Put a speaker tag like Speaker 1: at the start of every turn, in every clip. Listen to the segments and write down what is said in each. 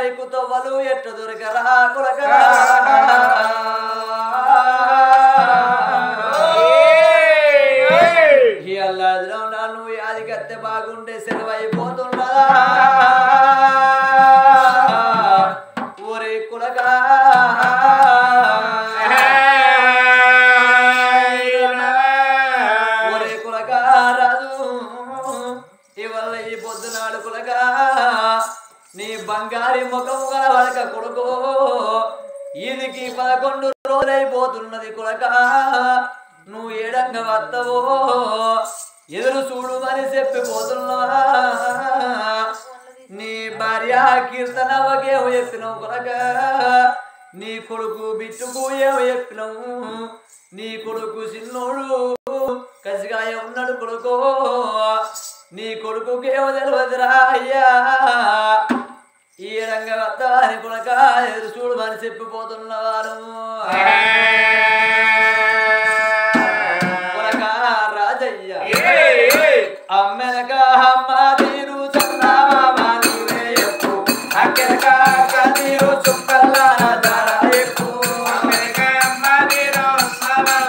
Speaker 1: బంగారికు తవ్వలు ఎట్ట దొరకరా కొలక నువ్వు యాది కత్తే బాగుండే సెలవైపోతున్నా ఒరే కులగా ఒరే కులగా రాదు ఇవల్ల ఈ పొద్దునాడు కులగా నీ బంగారి ముఖము కలవడక కొడుకో ఇదికి 11 రోజులైపోతున్నది కొడక నువ్వు ఏడంగా వస్తావో ఎదురు చూడు అని చెప్పిపోతున్నా నీ భార్య కీర్తనవకేమో చెప్పినావు కొడక నీ కొడుకు బిట్టుకు ఏమో చెప్పినావు నీ కొడుకు చిన్నోడు కసిగాయ ఉన్నాడు కొడుకో నీ కొడుకుకేమో తెలియదురా అయ్యా ఈ రంగ వస్తాని కొడక ఎదురు చూడు అని చెప్పిపోతున్నవారు కొడక రాజయ్య అమ్మెనక అమ్మ తీరు చందామా నీవే ఎక్కు అక్కెనక అక్క తీరు చుక్కల రాజార ఎక్కు అమ్మెనక అమ్మ తీరు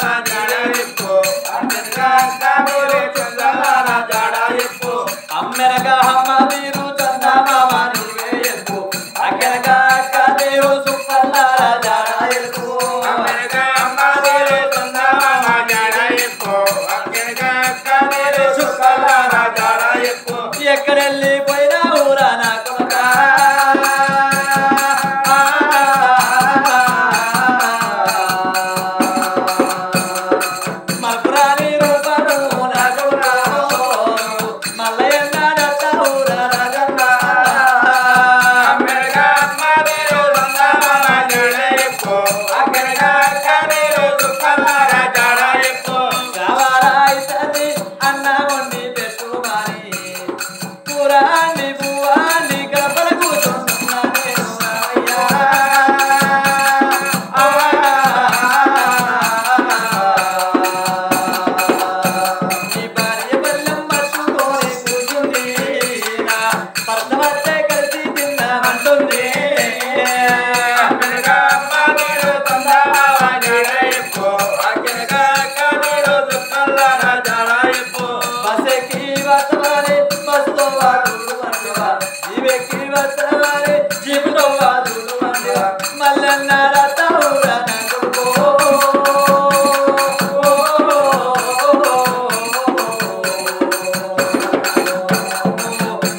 Speaker 1: రాజార ఎక్కు అక్కెనక అక్క తీరు చుక్కల రాజార ఎక్కు అమ్మెనక అమ్మ తీరు చందామా నీవే ఎక్కు అక్కెనక అక్క తీరు చుక్కల రాజార ఎక్కు అమ్మెనక అమ్మ తీరు చందామా రాజార ఎక్కు అక్కెనక అక్క తీరు చుక్కల రాజార ఎక్కు ఎక్కడెళ్ళి పోయినా ఊరా నా కొడక మల్పురాని రూపను నా కొడక మల్లయ్యన్న దత్త ఊరా రాజన్న అమ్మెనక అమ్మ తీరు చందామా రాజార ఎక్కు అక్కెనక అక్క తీరు చుక్కల రాజార ఎక్కు రావారాయి తల్లి అన్న వండి పెట్టుమాని పురాణి పువ్వాన్ని కపల కూర్చున్నా నేను రావయ్యా నీ భార్య బల్లం పట్టుకొని కూర్చుంది నా భర్త వస్తే కలిసి తిందామంటుంది అక్కనక అమ్మ తీరు చందామా రాజార ఎక్కు అక్కనక అక్క తీరు చుక్కల రాజార ఎక్కు బస్సెక్కి వస్తవారి బస్సుతో వాదులు వంటివా జీవెక్కి వస్తవారి జీపుతో వాదులు వంటివా మల్లన్న రథ ఊరా నా కొడుకో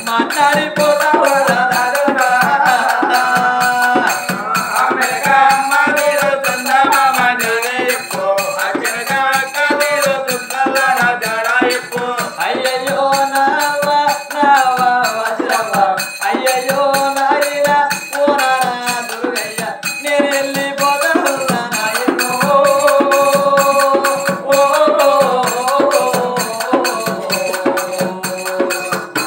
Speaker 1: మాట్లాడిపోతా ఊరా నాగరా అమ్మెనక అమ్మ తీరు చందామా రాజార ఎక్కు అక్కనక అక్క తీరు చుక్కల రాజార ఎక్కు అయ్యయ్యో నావా నావా వజ్రవ్వ అయ్యయ్యో నాయనా ఓ నానా దుర్గయ్య నేను వెళ్ళిపోతా ఉన్నా నాయనో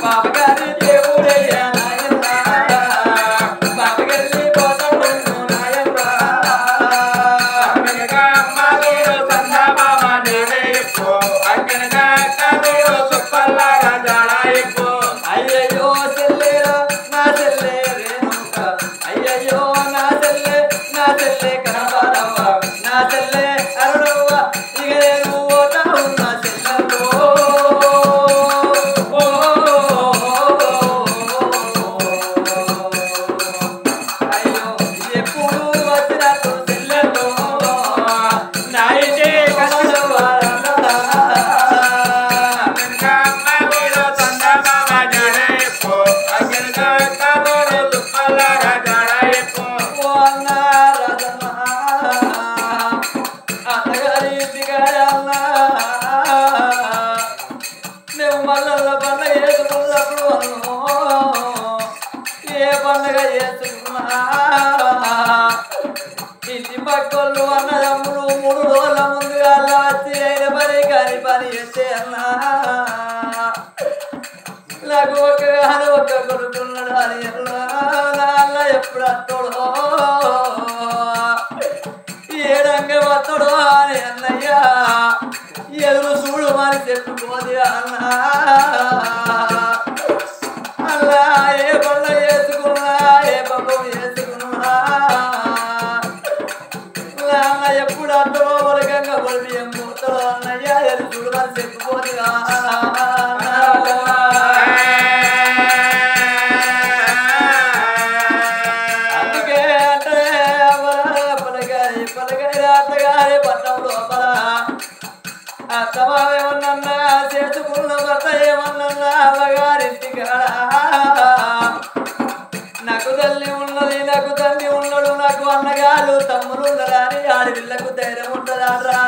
Speaker 1: బాబగారి దేవుడయ్యా నాయనా బాబగెళ్ళిపోతా ఉండు నాయనా అమ్మెనక అమ్మ తీరు చందామా రాజార ఎక్కు అక్కనక అక్క తీరు చుక్కల రాజార ఎక్కు అయ్యయ్యో చెల్లేరా నా చెల్లే రేణుక అయ్యయ్యో నా చెల్లే కనబారవ్వ నా చెల్లే అరుణవ్వ ఇక నేను పోతా ఉన్నా చెల్లెల్లో అయ్యో ఎప్పుడు వచ్చినట్టు చెల్లెల్లో నా ఇంటే కనబడవారన్నా అక్కనక అమ్మ తీరు చందామా రాజార ఎక్కు అక్కనక అక్క తీరు చుక్కల రాజార ఎక్కు ఓ అన్న రాజన్న అన్నగారి ఇంటికాడన్న మేము మల్లన్న పండగ చేసుకున్నప్పుడు అన్నో ఏ పండగ చేసుకున్నా ఇంటి పక్కలు అన్నదమ్ములు 3 రోజుల ముందుగా వచ్చి అయిన పని కాని పని చేస్తే అన్నా నాకు ఒక్క కొడుకున్నాడు అని నాన్న ఎప్పుడు అత్తడో ఏడంగా వత్తడో అని అన్నయ్య ఎదురు చూడు అని చెప్పుకోది అన్నా అల్లా ఏ పండుగ చేసుకున్నా ఏ పబ్బం అమ్మగారింటి కాడ నాకు తల్లి ఉన్నది నాకు తండ్రి ఉన్నాడు నాకు అన్నగారు తమ్ముడు ఉండరా అని ఆడపిల్లకు ధైర్యం ఉంటుందా రా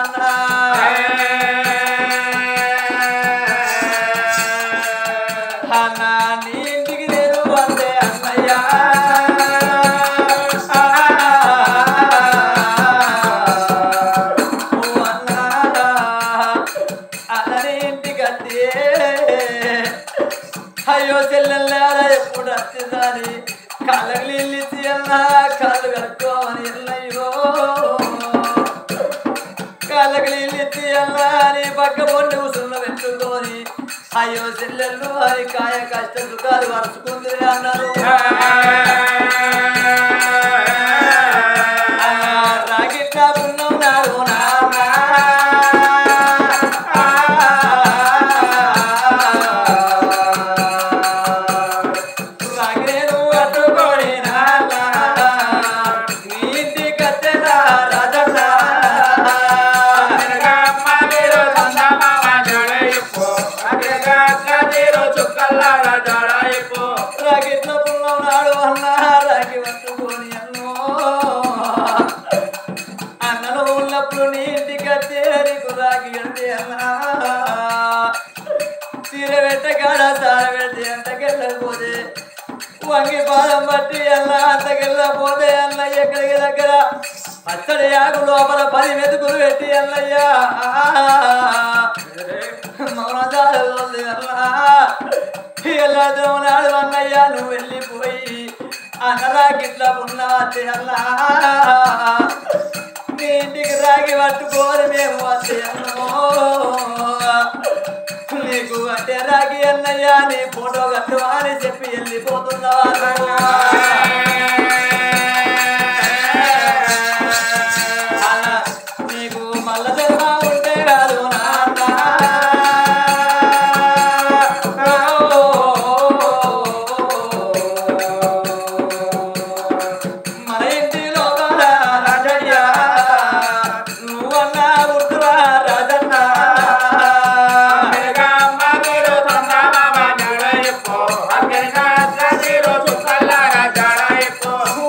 Speaker 1: అన్న నీ ఇంటికి నేను అంటే అన్నయ్య అన్నని ఇంటికి అంటే అయ్యో చెల్లెల్లారా ఎప్పుడు వచ్చిందని కళ్ళకి నీళ్ళు ఇచ్చి అన్నా కళ్ళు కట్టుకోమని ఎల్లయ్యో కళ్ళకి నీళ్ళు ఇచ్చి అన్నా అని పక్క పొండి కూసున్న పెట్టుకొని అయ్యో చెల్లెళ్ళు అది కాయ కష్ట సుఖాలు వరుసుకుంది అన్నారు రాగిట్లా పుణ్యం నాడు రాగిట్ల పుణ్యం నాడు అన్నా రాగి పట్టుకొని అన్నో అన్నను ఉన్నప్పుడు నీ ఇంటికి వచ్చే నీకు రాగి అంటే అన్నా చీర పెట్టగాడ సార పెట్టి అంతకెళ్ళకపోతే వంగి పాదం బట్టి అన్న అంతకెళ్ళపోతే అన్నయ్య ఎక్కడికి దగ్గర పచ్చడి ఆకు లోపల 10 మెతుకులు పెట్టి అన్నయ్యా మౌనదారు అన్నా వెళ్ళదు నాడు అన్నయ్యా నువ్వు వెళ్ళిపోయి అన్నరాగిట్లా ఉన్నవాతే అన్నా నీ ఇంటికి రాగి పట్టుకోని మేము వస్తే అన్నో నీకు అంటే రాగి అన్నయ్యా నీ ఫోటో కట్టు అని చెప్పి వెళ్ళిపోతున్నావా నీకు మల్ల జన్మ ఉంటే కాదు మన ఇంటిలో రాజయ్య నువ్వన్నా గుర్తురా రాజన్న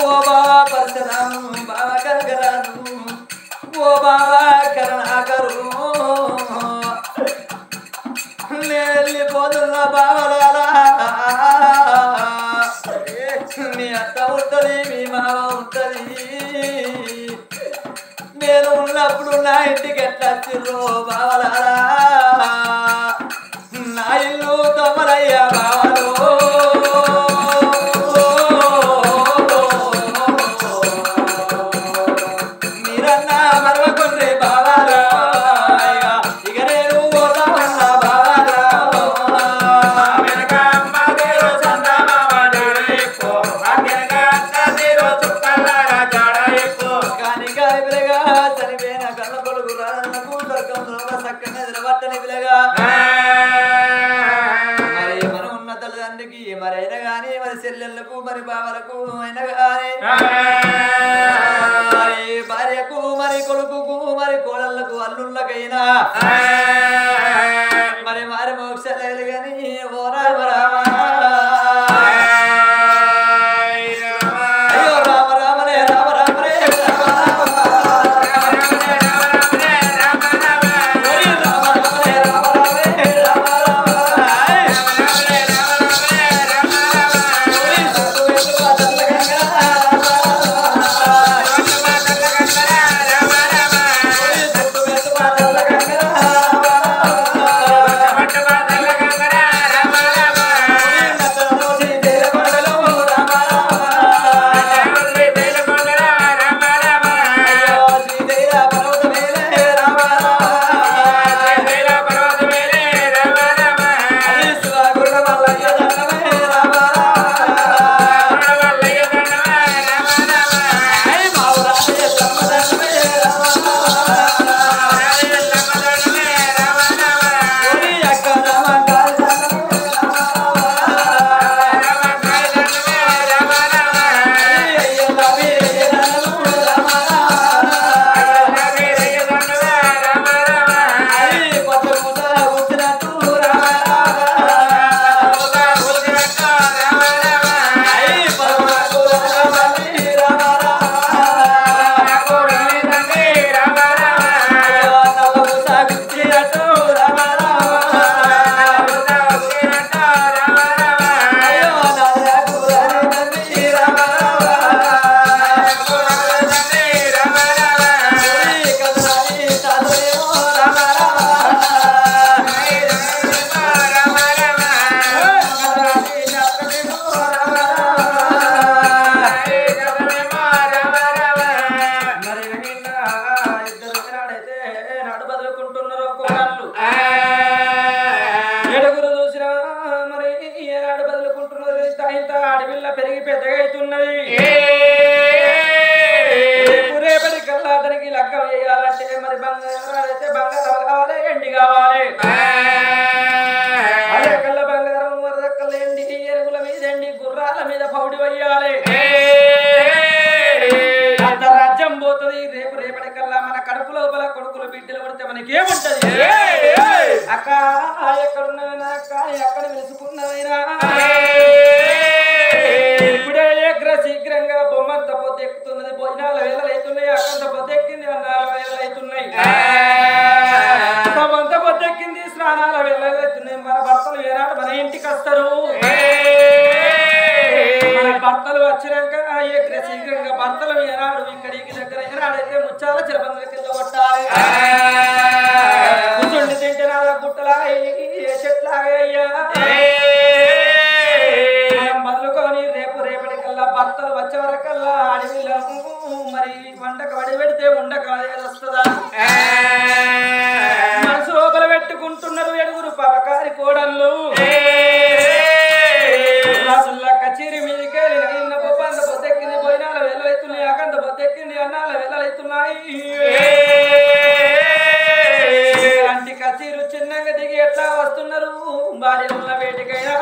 Speaker 1: ఓ బాబా పరశురాము బాబా కరగరాను ఓ బాబా కరుణాకరు వెళ్ళిపోతున్నా బాబలారా మీ అత్త ఉంటుంది మీ మామ ఉంటుంది నేను ఉన్నప్పుడు నా ఇంటికి ఎట్లా వచ్చిర్రో బావలారా నా ఇల్లు తమరయ్యా బావలో మీరన్నా మరవకుండ్రి బావాలో ఇక నేను పోతామన్నా బావాలో కాని పిల్లగా చనిపోయిన కన్న కొడుకు రాజన్నకు స్వర్గంలో చక్కని నిలబట్టని పిల్లగా మరి మనం ఉన్న తల్లిదండ్రికి మరి అయినా గాని మరి చెల్లెళ్ళకు మరి బావలకు అయినా గాని మరి భార్యకు మరి కొడుకుకు మరి కోడళ్లకు అల్లుళ్ళకైనా మరి మరి మోక్షలేదు గాని ఓ రామ రామ అయ్యో రామ రామరే రామ రామరే పిల్ల పెరిగి పెద్దగా అవుతున్నది రేపటి కల్లా అతనికి లగ్గం వేయాలంటే మరి బంగారం అయితే బంగారం కావాలి ఎండి కావాలి అదే కల్ల బంగారం వరదక్కల ఎండి ఎరుగుల మీద ఎండి గుర్రాల మీద పౌడి వేయాలి అంత రాజ్యం పోతుంది రేపటి కల్లా మన కడుపు లోపల కొడుకులు బిడ్డలు పడితే మనకేముంటది అక్క ఎక్కడున్నవైనా అక్క ఎక్కడ వెలుసుకున్నవైనా ఇప్పుడే శీఘ్రంగా బొమ్మంత పొద్దెక్కుతున్నది భోజనాల వేళలైతున్నాయి అక్కంత పొద్దెక్కింది అన్నాల వేళలైతున్నాయి బొమ్మంత పొద్దెక్కింది స్నానాల వేళలైతున్నాయి మన భర్తలు ఏనాడు మన ఇంటికి వస్తారు మన భర్తలు వచ్చినాక శీఘ్రంగా భర్తలు ఏనాడు ఇక్కడికి దగ్గర ఏనాడైతే ముచ్చాల చిరబందుల కింద కొట్టాలి కూర్చుండి తింటే నాద గుట్టలా ఏ చెట్లాగా అయ్యా మొదలుకొని రేపటి కల్లా భర్తలు వచ్చే వరకల్లా అడవిలో మరి వండక వడి పెడితే ఉండక వస్తుందా మనసు లోపల పెట్టుకుంటున్నారు ఎడుగురు పవకారి కోడళ్ళు రాజుల్లా కచేరి మీదకి వెళ్ళిన బొబ్బంద పొద్దెక్కింది భోజనాల వెళ్ళలైతున్నాయి అకంత పొద్దెక్కింది అన్నాల వెళ్ళలైతున్నాయి అలాంటి కచేరు చిన్నగా దిగి ఎట్లా వస్తున్నారు భార్యల వేటికైనా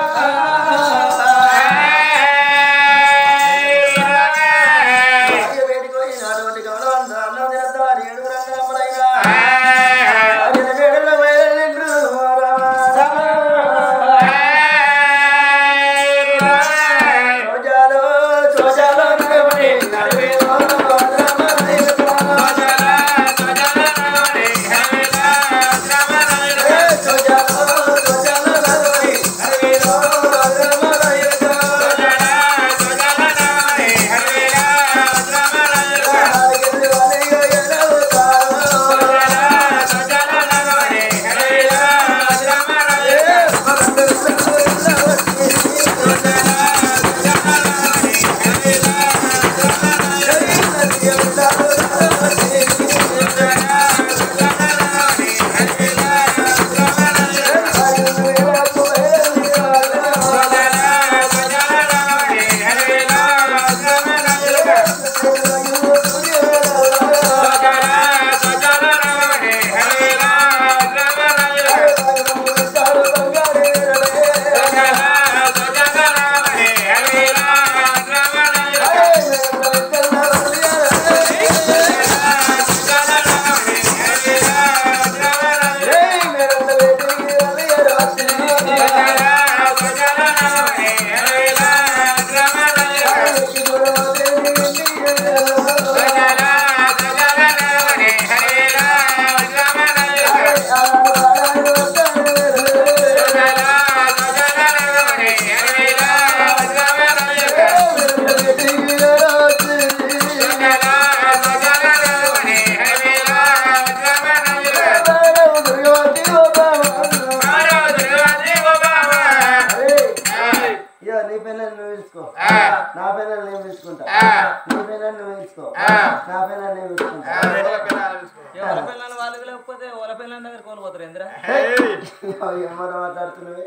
Speaker 1: మాట్లాడుతున్నావే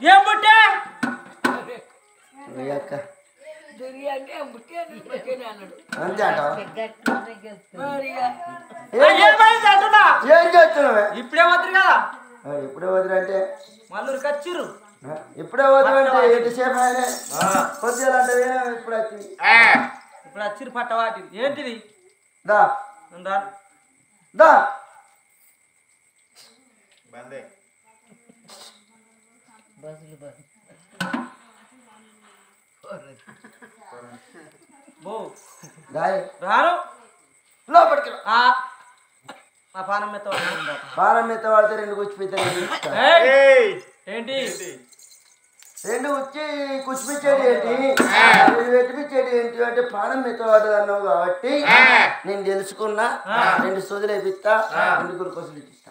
Speaker 1: ఏం పుట్టా ఇప్పుడే వద్దరు కదా ఇప్పుడే వదిలి అంటే మళ్ళీ కచ్చిర్రు ఇప్పుడే వదిలి అంటే ఎంతసేపు కొద్దిగా అంటే ఇప్పుడు వచ్చింది ఇప్పుడు వచ్చిర్రు పట్టవాటి ఏంటిది దా దా బందే రాను లోపలికి మా పానం మెత్తవాడితే రెండు కూర్చిపోతారు ఏంటి రెండు వచ్చి కూర్చిపించేది ఏంటి వెతిపించేది ఏంటి అంటే పానం మెత్తవాడు అన్నావు కాబట్టి నేను తెలుసుకున్నా రెండు సోదులు వేపిస్తా రెండు గురికోసులు ఇప్పిస్తా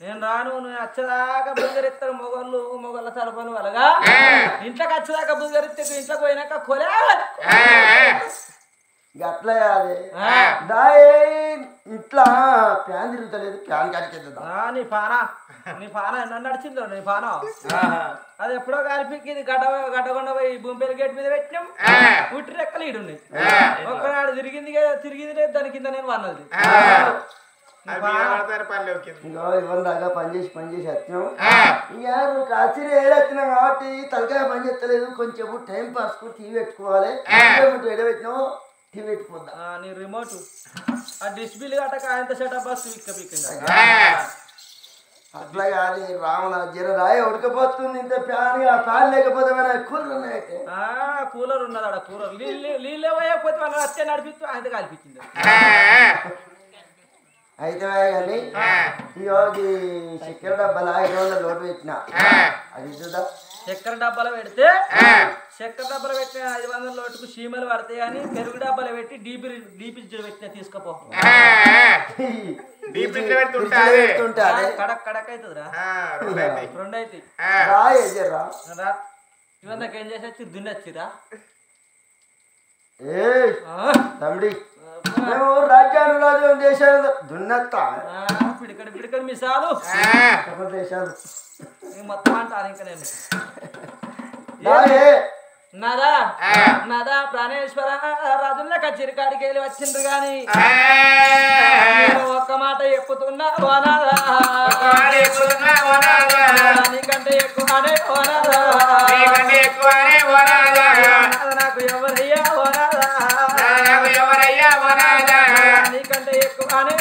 Speaker 1: నేను రాను నువ్వు వచ్చేదాకా బుంగరెత్తారు మొగళ్ళ తరపను అలాగా ఇంట్లోకి వచ్చేదాకా బుంగరెత్తే ఇంట్లోకి పోయినాక కొలే
Speaker 2: అట్లా కాదే దాయే ఇట్లా ఫ్యాన్ తిరుగుతలేదు ఫ్యాన్ కాడికెళ్తుందా
Speaker 1: నీ పాన ఎన్న నడిచిందో నీ పానం అది ఎప్పుడో కలిపి గడ్డగొండ పోయి భూమిపేరు గేట్ మీద పెట్టినాం ఉట్టి రెక్కలు ఈడున్నాయి ఒక్కనాడు తిరిగింది లేదు దాని కింద నేను వన్నది
Speaker 2: ఇవ్వని దాకా పనిచేసి వచ్చినాం ఇక నువ్వు రాత్రి ఏడొచ్చినావు కాబట్టి తలకాయ పని చేస్తలేదు కొంచెం టైం పాస్ కు టీవీ పెట్టుకోవాలి ఏడబెట్టినావు టీవీ పెట్టుకుందా
Speaker 1: నీ రిమోట్ ఆ డిష్ బిల్ గట్టక ఆయన సెటప్ బాక్స్ పిక్కింది
Speaker 2: అట్లా కాదు రావణ జర రాయి ఉడకపోతుంది ఇంత ఫ్యాన్ ఆ ఫ్యాన్ లేకపోతే కూలర్ ఉన్నాయంటే
Speaker 1: కూలర్ ఉన్నది ఆడ కూలర్ నీళ్ళే పోయకపోతే మనం వచ్చే నడిపిస్తూ ఆయన కల్పించింది
Speaker 2: అయితే కానీ ఈ చక్కెర డబ్బాలు 5 రోజుల లోటు పెట్టిన అది చూద్దా
Speaker 1: చక్కెర డబ్బాలు పెడితే చక్కెర డబ్బాలు పెట్టిన 500 లోటుకు చీమలు పడతాయి అని పెరుగు డబ్బాలు పెట్టి డీపీ పెట్టిన తీసుకపో కడక్ కడక్ అవుతుందిరా 2 అవుతాయి ఇవన్నీ ఏం చేసి దున్నొచ్చిరా
Speaker 2: తమ్ముడి మేము రాజ్యాలు దేశాలు దున్నత్తా
Speaker 1: పిడికడి మిసాలు
Speaker 2: దేశాలు
Speaker 1: మొత్తం అంటారు ఇంకా నేను నాదా ప్రాణేశ్వర రాజుల్లో కచ్చిరికాడికి వెళ్ళి వచ్చిండ్రు గాని ఒక్క మాట ఎక్కుతున్నా నీకంటే ఎక్కువనే నాకు ఎవరయ్యా నీకంటే ఎక్కువనే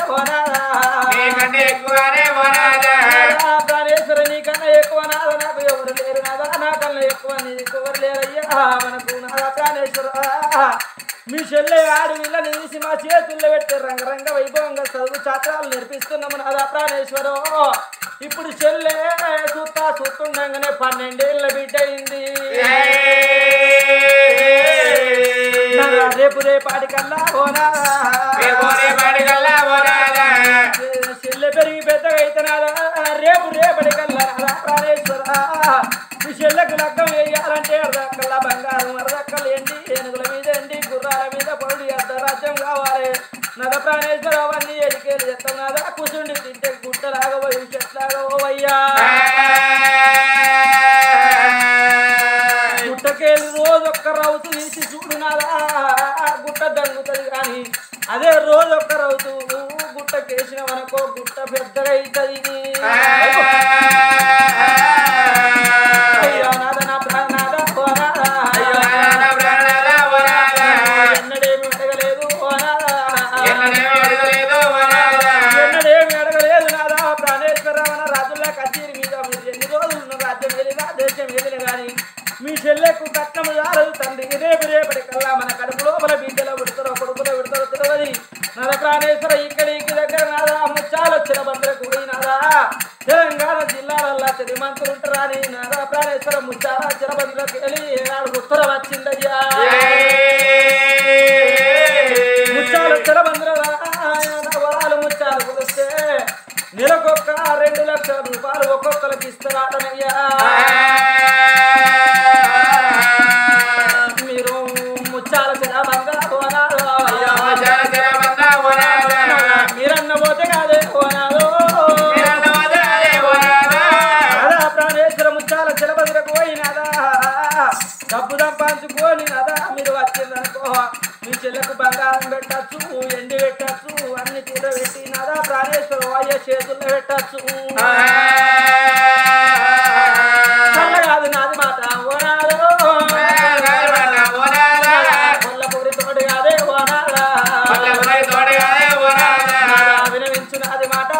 Speaker 1: ప్రాణేశ్వర నీకన్నా ఎక్కువ నాదా నాకు ఎవరు లేరు నాదా నాకన్నా ఎక్కువ నీకు ఎవరు లేరయ్యా మనకు నాదా ప్రాణేశ్వర మీ చెల్లె ఆడవిల్ల నిలిచి మా చేతుల్లో పెట్టి రంగరంగ వైభవంగా చదువు ఛాత్రాలు నేర్పిస్తున్నాము నాదా ప్రాణేశ్వరం ఇప్పుడు చెల్లె చూస్తుండగానే 12 ఏళ్ళ బిడ్డ అయింది రేపాటికల్లా చెల్లె పెరిగి పెద్దగా అయితే నాదా రేపటికల్లా నాదా ప్రాణేశ్వర మీ చెల్లెకు లగ్గం వేయాలంటే అర్ధక్కల్లా బంగారం అర్ధక్కలు ఎండి ఏనుగుల మీద ఎండి గుర్రాల మీద పౌడి అర్ధరాజ్యం కావాలి నద ప్రాణేశ్వర అవన్నీ ఎడికేలు చెప్తాం నాదా కూర్చుండి తింటే గుట్టలాగా పోయి చెట్లాగా పోవయ్యా గుట్టకేలు రోజు ఒక్క రౌతు తీసి చూడు నాదా గుట్ట దంగుతుంది కానీ అదే రోజు ఒక్క రౌతు గుట్ట కేసిన మనకో గుట్ట పెద్దగా అవుతుంది అయ్యో నాద నా ప్రాణనాద ఎన్నడేమి అడగలేదు ఎన్నడేమి అడగలేదు నాదా ప్రాణేశ్వర రాజుల్లా కచేరి మీద మీరు ఎన్ని రోజులు ఉన్న రాజ్యం వెళ్ళినా దేశం వెళ్ళిన కానీ మీ చెల్లెకు కట్నము జారదు తండ్రి రేపటికల్లా మన కడుపు లోపల బిడ్డలో విడతారో కొడుకులో విడతారో తెలియదు నద ప్రాణేశ్వర ఇక్కడికి దగ్గర నాదా ముచ్చాలొచ్చిన బందరకు పోయి నాదా తెలంగాణ జిల్లాలల్లా తిరిమంతులు ఉంటారా అని నాదా ప్రాణేశ్వర ముచ్చాల చిరబందులకు వెళ్ళి ఏనాడు ఉత్తరం వచ్చిందయ్యా ముచ్చాలు చిరబందుల వరాలు ముచ్చాలు కుదిస్తే నెలకొక్క 2 లక్షల రూపాయలు ఒక్కొక్కరికి ఇస్తారాటనయ్యా మీరు ముచ్చాల చిరబంద మీరన్న పోతే కాదే ప్రాణేశ్వర ముచ్చాల చిలబందులకు పోయినాదా డబ్బు సంపాదించుకొని నాదా మీరు వచ్చిందనుకో మీ చెల్లకు బంగారం పెట్టచ్చు ఎండి పెట్టచ్చు అన్ని తీర పెట్టి నాదా ప్రాణేశ్వర అయ్యే చేతుల్లో పెట్టచ్చు కాదు నాది మాట కొల్లపూరి తోడు కాదే వినవించు నాది మాట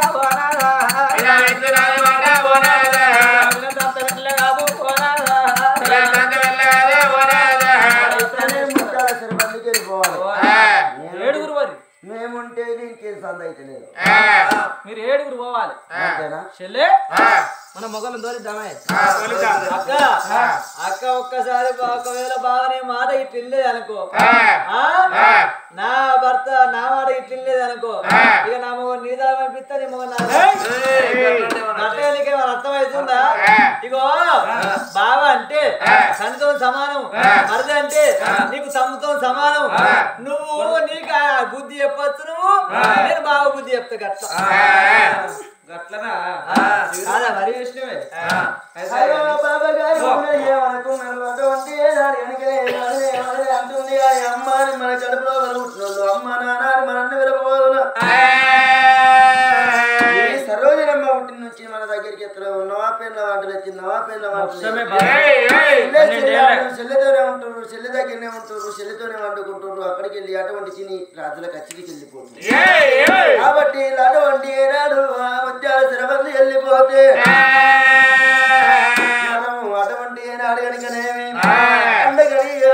Speaker 1: వినదంత వెళ్ళ కాదు ఏడుగురు మరి
Speaker 2: మేముంటే దీనికి సంద అయితే లేదు
Speaker 1: మీరు 7గురు పోవాలి చెల్లె మన మొగలు దోరిద్దామే అక్క అక్క ఒక్కసారి ఒకవేళ బాగానే మాట ఇట్లేదు అనుకో నా భర్త నా మాట ఇట్లేదు అనుకో ఇక నా మొగ నీదాలు పంపిస్తా నీ మొగ నట్టేళ్ళకి అర్థమవుతుందా ఇగో బావ అంటే తండ్రితో సమానం మరిది అంటే నీకు తమ్ముతో సమానం నువ్వు నీ చెప్తే గట్ల గట్లనా మరి విషయమే
Speaker 2: బాబా గారు ఏమనుకున్నారు అటువంటి అంటుంది అమ్మ అని మన కడుపులో కలుగుతున్నాడు అమ్మ నాన్న మన అన్న విరపోదున సరోజనమ్మ పుట్టిన నుంచి మన దగ్గరికి ఎత్తలో నవా పేర్ల వాటలు వచ్చింది నవా పేర్ల వాటలు చెల్లెతోనే ఉంటారు చెల్లె దగ్గరనే ఉంటారు చెల్లెతోనే వండుకుంటారు అక్కడికి వెళ్ళి అటువంటి చిని రాజుల కచ్చికి వెళ్ళిపోతుంది కాబట్టి అటువంటి ఏనాడు ఆ ముత్యాల శరబంది వెళ్ళిపోతే మనం అటువంటి ఏనాడు కనుకనేమి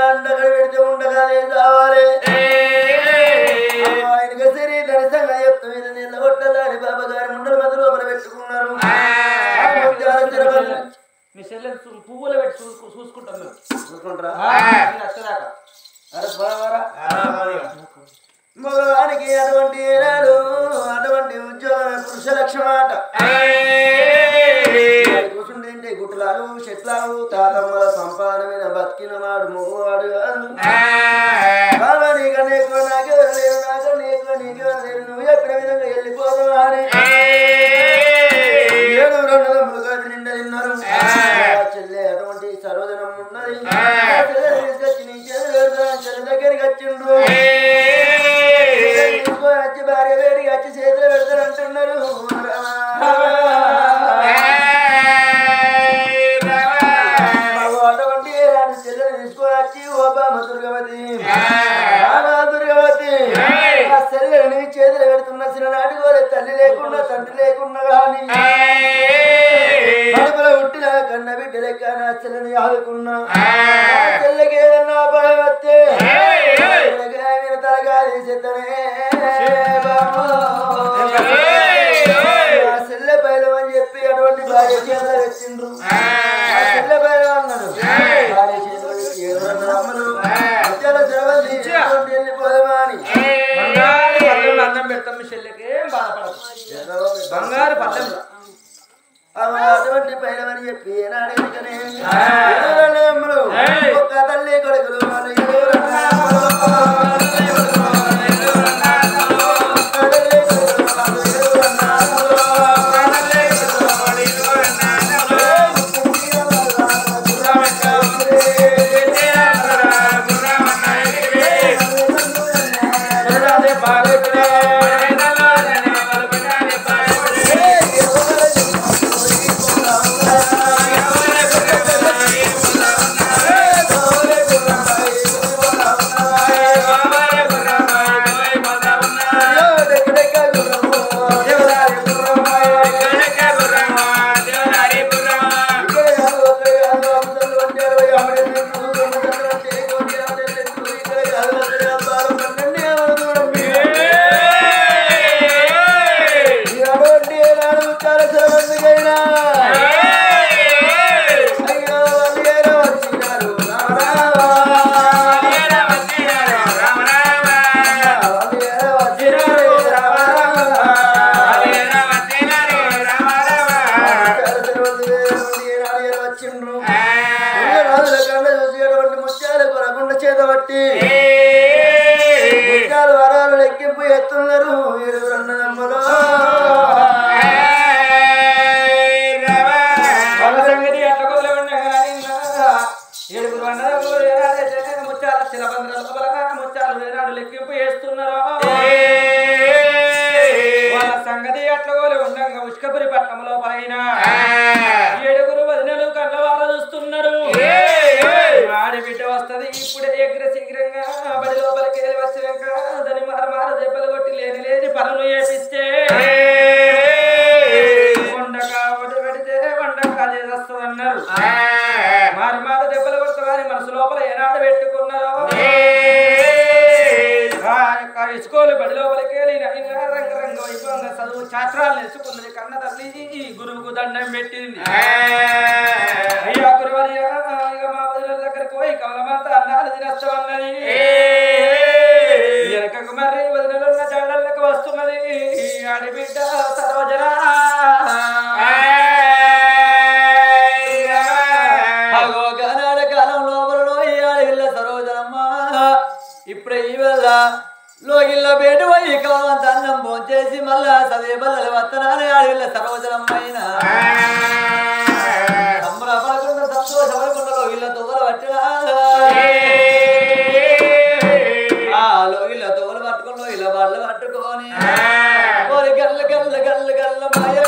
Speaker 2: అండగడి పెడితే ఉండగానే కావాలి ఆయనకి సరే దర్శంగా చెప్తా మీద నీళ్ళ కొట్టదాని బాబా గారి ముండల మధ్య లోపల పెట్టుకున్నారు
Speaker 1: మీ చెల్లె పువ్వులు పెట్టి చూసుకుంటాం
Speaker 2: చూసుకుంటారా
Speaker 1: వచ్చేదాకా
Speaker 2: అరే బావారా మగవానికి అటువంటి ఏనాడు అటువంటి ఉద్యోగం పురుష లక్ష్యం ఆట కూర్చుంటే గుట్టలాలు చెట్లాలు తాతమ్మల సంపాదన మీద బతికిన వాడు మగవాడు కాదు బాబా నీకన్నా ఎక్కువ నాకెవరు లేరు నాకన్నా ఎక్కువ నీకెవరు లేరు నువ్వు చెప్పిన విధంగా వెళ్ళిపోదు అని 7 2 నిండా తిన్నారు చెల్లె అటువంటి సరోజనం ఉన్నది తీసుకొచ్చి నీ చెల్లె దగ్గరికి వచ్చిండ్రు వచ్చి భార్య వేడికి వచ్చి చేతులు పెడతారు అంటున్నారు అటువంటి చెల్లెలు తీసుకొని వచ్చి ఓ బామ దుర్గవతి దుర్గవతి ఆ చెల్లెని చేతులు పెడుతున్న చిన్ననాటి కోరే తల్లి లేకుండా తండ్రి లేకుండా కానీ కడుపులో పుట్టిన కన్న బిడ్డ లెక్క నా చెల్లని ఆదుకున్నా చెల్లెకి ఏదన్నా భయం వస్తే తలగాలి చెత్తనే చెల్లె బయలు అని చెప్పి అటువంటి భార్య చేతులు పెట్టిండ్రు చెల్లె బయలు అన్నాడు భార్య చేతులు అమ్మలు వెళ్ళిపోదామా అని
Speaker 1: అన్నం పెడతాం మీ చెల్లెకి ఏం బాధపడదు బంగారు పల్లెంలో
Speaker 2: అటువంటి పైనమని చెప్పి నాడకనే అమ్మలు ఒక్క తల్లి కొడుకులు
Speaker 1: ఇసుకోలు బడి లోపలికి రంగ వైభవంగా చదువు శాస్త్రాలు నేర్చుకున్నది కన్న తల్లి గురువుకు దండం పెట్టింది. అయ్యా గురువర్య ఇక మా వదిన దగ్గరకు పోయి కమలమాత అన్నాలు తినస్తామన్నది. వెనకకు మర్రి వదినలున్న జాడలకు వస్తున్నది ఆడిబిడ్డ సరోజన. కాలం లోపలలో ఈ ఆడవిల్ల సరోజనమ్మ ఇప్పుడే ఈ వల్ల లోగిల్ల బేటు పోయి కాలంత అన్నం భోంచే చేసి మళ్ళా చదివే బల్లలు వత్తనానే ఆడిల్ల సరోజనమ్మైన సంబరపడకుండా సంతోషపడకుండా ఇళ్ళ తొగలు పట్టినా ఇళ్ళ తోలు పట్టుకుని ఇలా బళ్ళు పట్టుకొని గల్ల గల్ల గల్ల గల్ల మాయ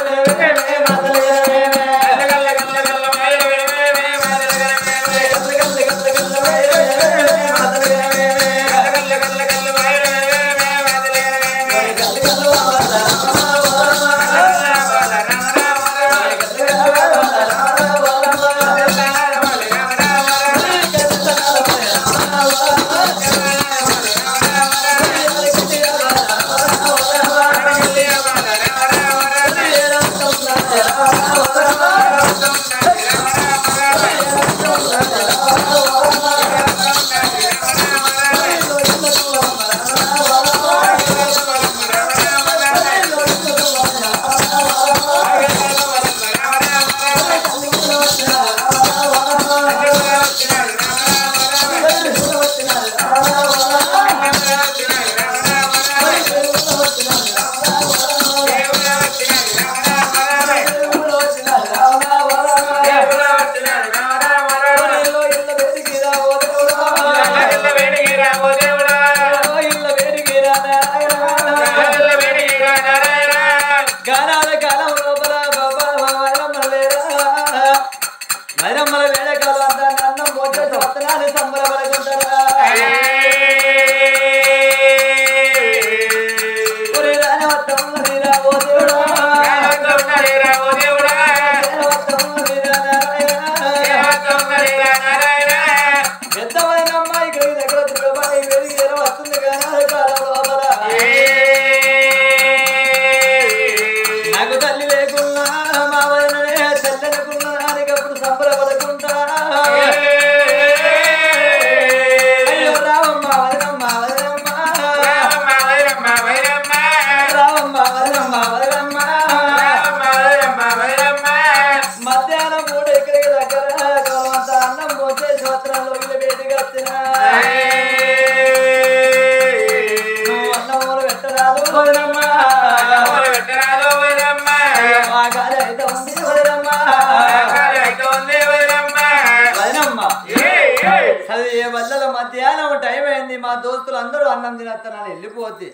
Speaker 1: మధ్యాహ్నం టైం అయింది. మా దోస్తులు అందరూ అన్నం తినత్తనాలు వెళ్ళిపోతే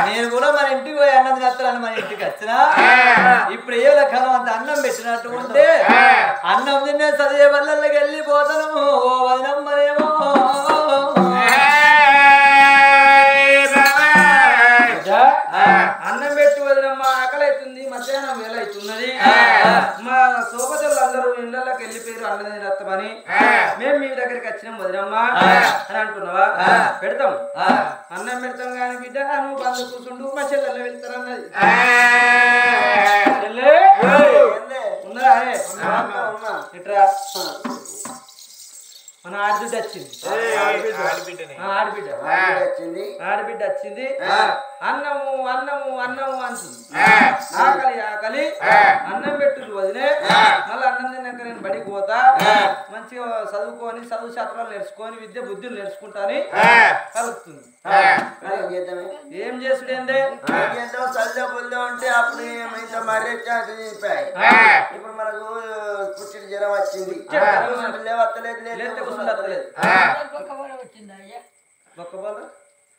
Speaker 1: నేను కూడా మన ఇంటికి పోయి అన్నం తినత్తనాను మన ఇంటికి వచ్చినా ఇప్పుడు ఏ కాలం అంత అన్నం పెట్టినట్టు ఉంటే అన్నం తినే చదివే వల్లకి వెళ్ళిపోతాను. ఓ వదనమ్మనేమో అన్నం పెట్టి వదినమ్మ ఆకలి అవుతుంది, మధ్యాహ్నం వేళ అవుతున్నది. మా సోపతులు అందరూ ఇళ్ళకి వెళ్ళిపోయారు అన్నం తినత్తమని. మేము మీ దగ్గరికి వచ్చినాం వదినమ్మ అని అంటున్నావా? పెడతాం, అన్నం పెడతాం కానీ బిడ్డ నువ్వు బంధు కూర్చుంటూ మా చెల్లెల్లో వెళ్తారన్నది. ఉన్నారా? ఇట్రా మన ఆడబిడ్డ వచ్చింది. ఆడబిడ్డ వచ్చింది. అన్నము అన్నము అన్నము అంటుంది. ఆకలి ఆకలి అన్నం పెట్టుకు వదిలే. మళ్ళీ అన్నం తిన్నాక నేను బడికి పోతా, మంచిగా చదువుకొని చదువు శాస్త్రాలు నేర్చుకొని విద్య బుద్ధులు నేర్చుకుంటాని కలుగుతుంది. ఏం చేసుడేందే చదువు బుద్ధి ఉంటే అప్పుడు ఇంత మర్రి ఇప్పుడు మనకు పుట్టిన జ్వరం వచ్చింది. లేవత్తలేదు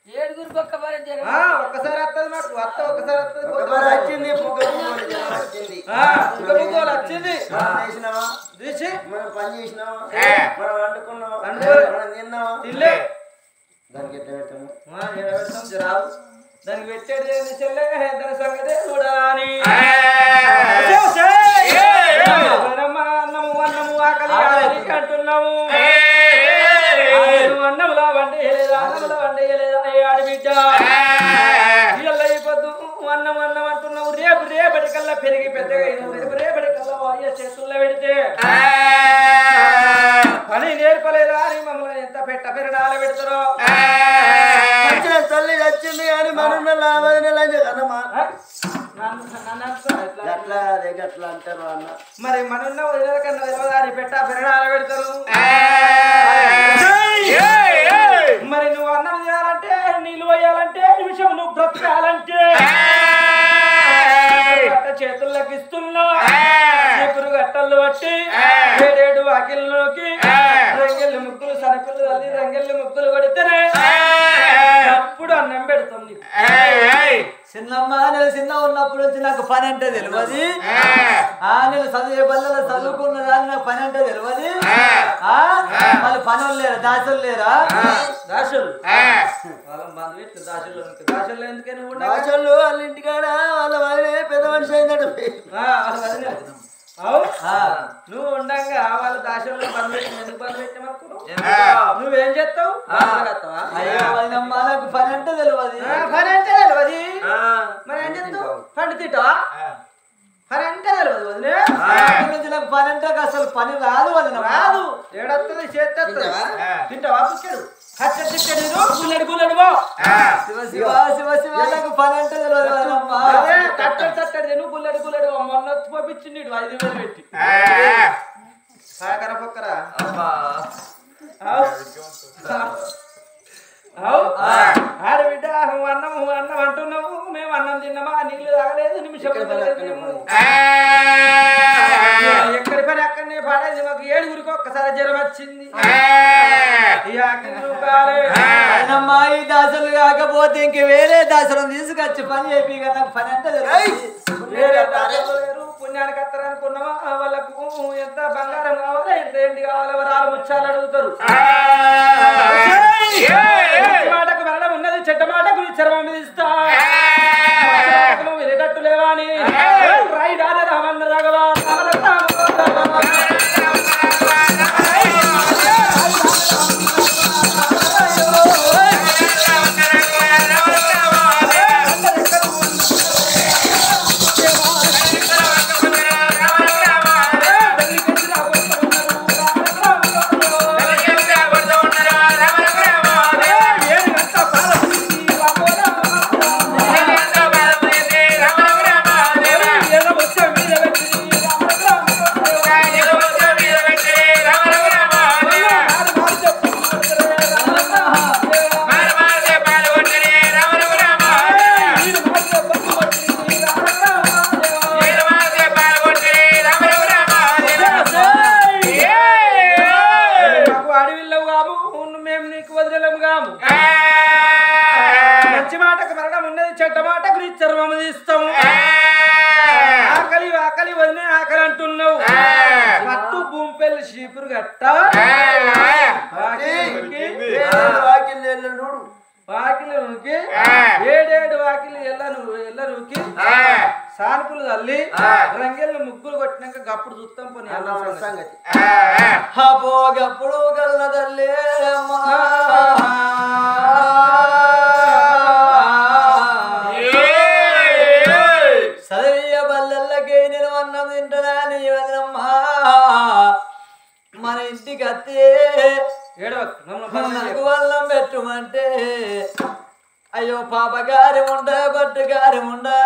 Speaker 3: ఏడుగురు ఒక్కసారి
Speaker 1: వస్తుంది. మాకు అత్త ఒకసారి
Speaker 2: వచ్చింది
Speaker 1: వచ్చింది. తీసి
Speaker 2: మనం పని చేసినావా, మనం వండుకున్నావా, మనం తిన్నావా,
Speaker 1: తినలే.
Speaker 2: దానికి ఎట్లా పెడతాము?
Speaker 1: రావు దానికి పెట్టేది చెల్లె దాని సంగతే చూడాలి. అన్నము అన్నము ఆకలి అంటున్నాము. అన్నంలా వండేయలేదా, అన్నంలా వండేయలేదా ఆడబిడ్డ? ఇళ్ళ అయిపోద్దు అన్నం అన్నం అంటున్నావు. రేపు రేపటికల్లా పెరిగి పెద్దగా రేపు రేపటికల్లా వాయ్య చేతుల్లో పెడితే పని నేర్పలేదా అని మమ్మల్ని ఎంత పెరడాల పెడతారో.
Speaker 2: తల్లి వచ్చింది కానీ మన గట్లా అంటారు అన్న.
Speaker 1: మరి మనున్న వదిలేల కన్నా తెలియదాని పెరడాల పెడతారు. మరి నువ్వు అన్నం చేయాలంటే నీళ్ళు వేయాలంటే నిమిషం నువ్వు బ్రతకాలంటే ఇస్తున్నా చీపురు గట్టలు పట్టి ఏడేడు వాకిల్లోకి రంగెల్లి ముగ్గులు సరుకులు తల్లి రంగెల్లి ముగ్గులు కొడితేనే అప్పుడు అన్నం పెడుతుంది.
Speaker 2: చిన్నమ్మ నేను చిన్న ఉన్నప్పుడు నుంచి నాకు పని అంటే తెలియదు. నేను చదివే బల్లలు చదువుకున్న దాన్ని నాకు పని అంటే తెలియదు. వాళ్ళు పనులు లేరా దాసులు లేరా?
Speaker 1: దాసులు దాసులు ఎందుకని
Speaker 2: దాసులు వాళ్ళ ఇంటికాడ వాళ్ళ వదిలే పెద్ద మనిషి అయిందట.
Speaker 1: నువ్వు ఉండగా వాళ్ళ దాసులు పని పెట్టి ఎందుకు పని పెట్టామనుకున్నావు? నువ్వేం చేస్తావు?
Speaker 2: నాకు పని అంటే తెలియదు.
Speaker 1: పని అంటే తెలియదు మరి ఏం చేస్తావు? పండు తింటావా? పని అంటే తెలియదు వదిలే.
Speaker 2: నాకు పని అంటే అసలు పని రాదు. వదిన
Speaker 1: రాదు. ఏడొస్తుంది చేస్తుంది. తింటావా? పుచ్చాడు గుల్లెడు గుల్లెడు
Speaker 2: శివ శివ శివ శివ నాకు పని అంటే తెలియదు.
Speaker 1: తట్టడు తట్టడు నువ్వు గుల్లెడు గుల్లెడు మొన్న పంపించింది 5,000 పెట్టి సాయకర పక్కరా ఆడబిడ్డ అన్నం అన్నం అంటున్నాము. మేము అన్నం తిన్నామా? నీళ్లు తాగలేదు. నిమిషం ఎక్కడి పని అక్కడనే పాడేది. మాకు 7గురికి ఒక్కసారి జ్వరం వచ్చింది.
Speaker 2: ఈ దాసులు కాకపోతే ఇంక వేరే దాసులను తీసుకొచ్చి పని చెప్పి నాకు పని అంటే
Speaker 1: వేరే దాసులు లేరు. పుణ్యానికి అత్తరనుకున్నామా? వాళ్ళకు ఎంత బంగారం కావాలా ఎంత ఏంటి కావాలా వరాలు ముచ్చాలు అడుగుతారు. మాటకు వెళ్ళడం ఉన్నది చెడ్డ మాటకు చర్మం మీద ఇస్తా వినేటట్టు లేవా అని రైడా రామన్న రాఘవా మంచి మాటకు మరణం ఉన్నది చెడ్డ మాటకు చర్మం తీస్తాము. ఆకలి ఆకలి వదిలే ఆకలి అంటున్నావు. పట్టు భూమిపెల్లి చీపురు గట్ట వాకిలి ఏడేడు వాకిలి ఎల్ల నూకి సానుపులు తల్లి రంగెళ్ళు ముగ్గులు కొట్టినాక గప్పుడు చూస్తాం పని సంగతి.
Speaker 2: గప్పుడు గల్ల తల్లి చదివే బల్లెళ్ళకి నేను అన్నం తింటున్నా నీ వదినమ్మా. మన ఇంటికి అత్తే నాకు అన్నం పెట్టుమంటే అయ్యో పాపగారి ఉండా బట్టుగారి ఉండా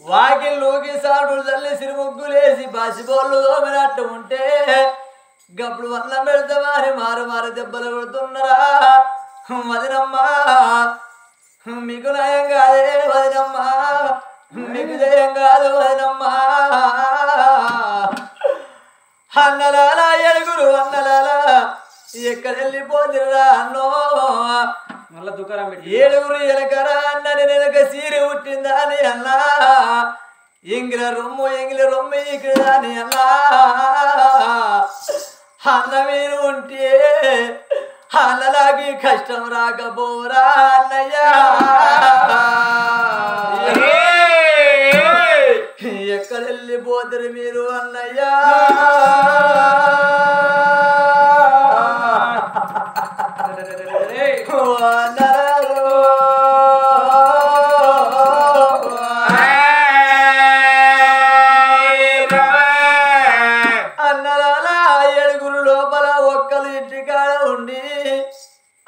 Speaker 2: వాకిల్లోకి సాడులు తల్లి సిరిముగ్గులేసి బాసిబోళ్ళు తోమినట్టు ఉంటే గప్పుడు అన్నం పెడతామని మారు మారు దెబ్బలు కొడుతున్నారా వదినమ్మా. మీకు నయం కాదే వదినమ్మా, మీకు జయం కాదు వదినమ్మా. అన్నలాల 7గురు అన్నలాల ఎక్కడ వెళ్ళిపోతురా అన్నో
Speaker 1: మళ్ళా దుకాణం పెట్టి
Speaker 2: 7గురు ఎనకరా అన్నని నెనక సీరి పుట్టిందా అని అన్నా. ఎంగిల రొమ్ము ఇక్కడ అని అన్నా. అన్న మీరు ఉంటే అన్నలాగి కష్టం రాకపోరా అన్నయ్యా. ఎక్కడ వెళ్ళిపోతారు మీరు అన్నయ్యా. అన్నలాల 7గురు లోపల ఒక్కరు ఇంటికాడ ఉండి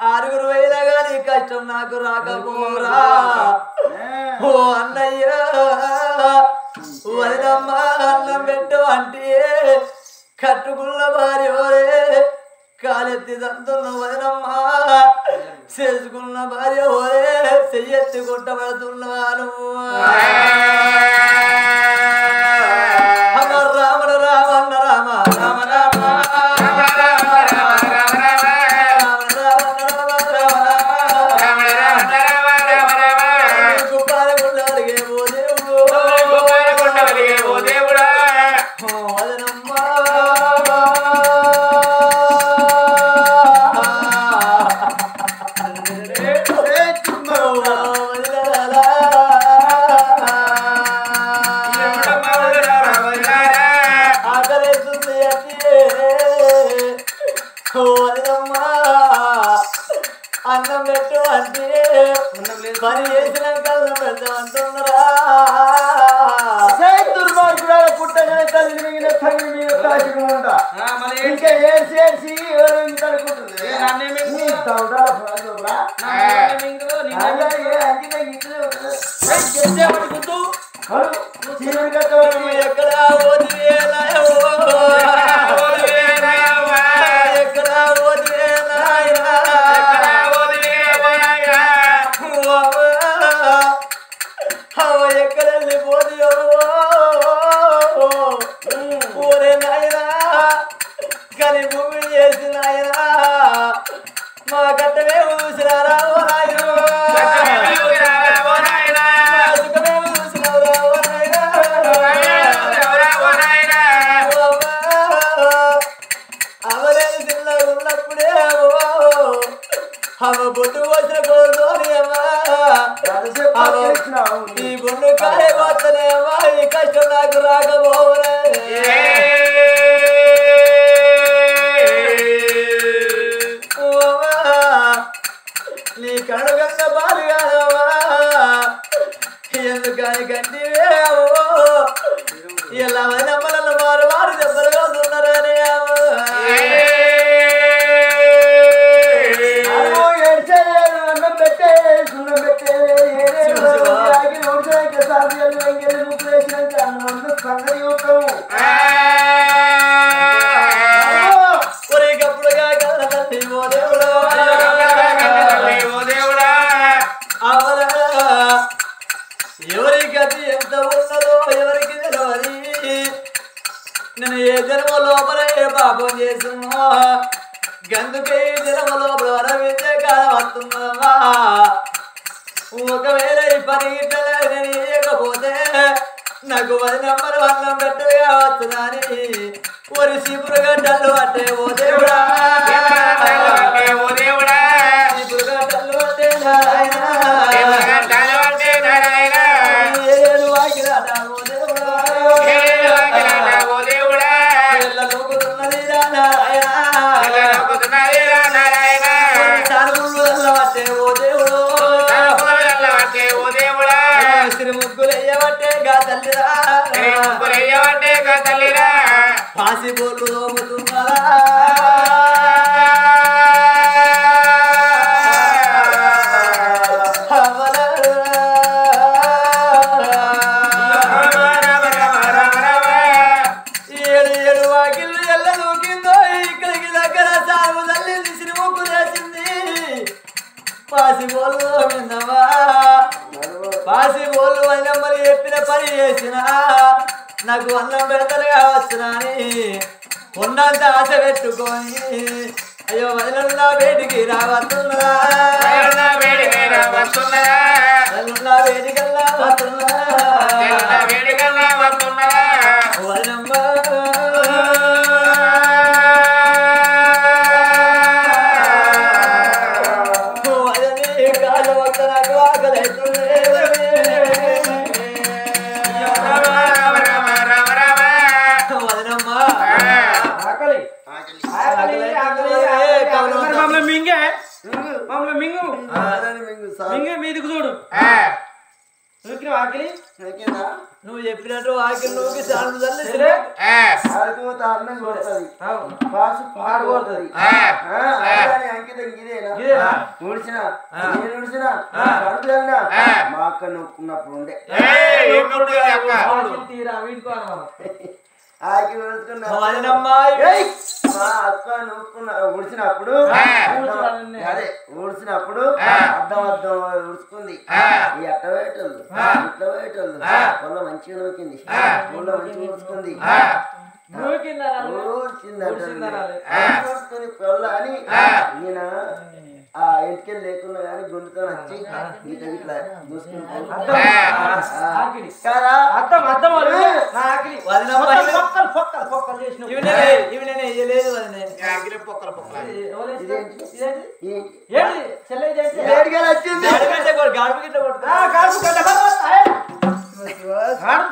Speaker 2: 6గురు అయినా గాని కష్టం నాకు రాకపోరా ఓ అన్నయ్య. వదినమ్మ అన్నం పెట్టు అంటే కట్టుకున్న భార్య కాలెత్తి తంతున్న వదినమ్మ చేసుకున్న భార్య ఓరే చెయ్యెత్తి కొట్టబడుతున్నవాను. తల్లి మీద తల్లి మీద కాసిన ఉంటా ఇంకా ఏడ్చి ఏడ్చి ఎవరు ఇంత అనుకుంటుంది
Speaker 1: ఎక్కడ ఎక్కడ వెళ్ళిపోదు ఓరే నాయనా కానీ భూమి చేసిన ఆయన మా కట్టమే చూసినారా ఓ నాయన అవలేదు జిల్లా ఉన్నప్పుడే అవ బొట్టు వచ్చిన కోరుతోనేమా ఈ బొన్ను కాయ పోతనేమా ఈ కష్టం నాకు రాకపోవరే నీ కడుగంగ బాలు కాదవా ఎందుకని కంటివేవో ఇలా నమ్మల వారు వారు దెబ్బలుగా ఉన్నారని
Speaker 2: అన్నం పెట్టే సున్నం పెట్టే ముగ్గులు వేసినాక అన్నం సంగతి చూస్తాము
Speaker 1: ఒరేకప్పుడుగా కళ్ళ తల్లి ఓ దేవుడా ఎవరి గతి ఎంత ఉన్నదో ఎవరికి తెలియదు నేను ఏ జన్మ లోపల ఏ పాపం చేస్తున్నా గందుకే జన్మ లోపల వరవిద్య కాలం వస్తున్నావా ఒకవేళ ఈ పని గిట్టలే నేను ఇవ్వకపోతే నాకు 10 నెంబర్ అన్నం పెట్టగా వస్తున్నాని ఒరి సిపురు గడ్డలు అంటే ఓ దేవుడా సిపురు గడ్డలు అంటే ఏడు వాకిలాట ఓ దేవుడా ఎల్లలోకుతున్నది రా నారాయణ సానులు అల్లవట్టే ఓ దేవుడు సిరి ముగ్గులయ్యవట్టే గా తల్లిరా పాసి బోర్లు లోముతున్నారా ఏడు వాకిళ్ళు ఎల్ల దూకిందో ఇక్కడికి దగ్గర సాగు తల్లి సిరి ముగ్గు వేసింది పాసి బోర్లు లోమిందవా పాసి బోళ్ళు అయినా మరి చెప్పిన పని చేసిన నాకు అన్నం పెడతలుగా వచ్చినని ఉన్నంత ఆశ పెట్టుకొని అయ్యో వదిలిన వేడికి రావస్తున్నా వేడికల్లా వస్తున్నా వదినమ్మ కాలు వద్ద నాకు ఆకలి మీదికి చూడు ఆకలి నువ్వు చెప్పినట్టు ఆకలి నువ్వు చాలు తల్లి
Speaker 2: అన్నం కొడుతుంది పాసు పాడు కొడుతుంది అంకితం ఇదేనా ఉడిచిన నేను ఉడిచిన కడుపులన్నా మా అక్క నొక్కున్నప్పుడు ఉండే ఆకి మా అక్క నొక్కున్న ఉడిచినప్పుడు అదే ఊడ్చినప్పుడు అద్దం అద్దం ఉడుచుకుంది ఈ అట్ట వేయటోళ్ళు ఇట్లా వేయటోళ్ళు వాళ్ళ మంచిగా నూకింది ఊళ్ళో మంచిగా ఉడుచుకుంది ఊడ్చుకుని పొల్ల అని ఈయన ఆ ఇంటికెళ్ళి లేకుండా కానీ గుండుతో వచ్చి ఇట్లా ఇట్లా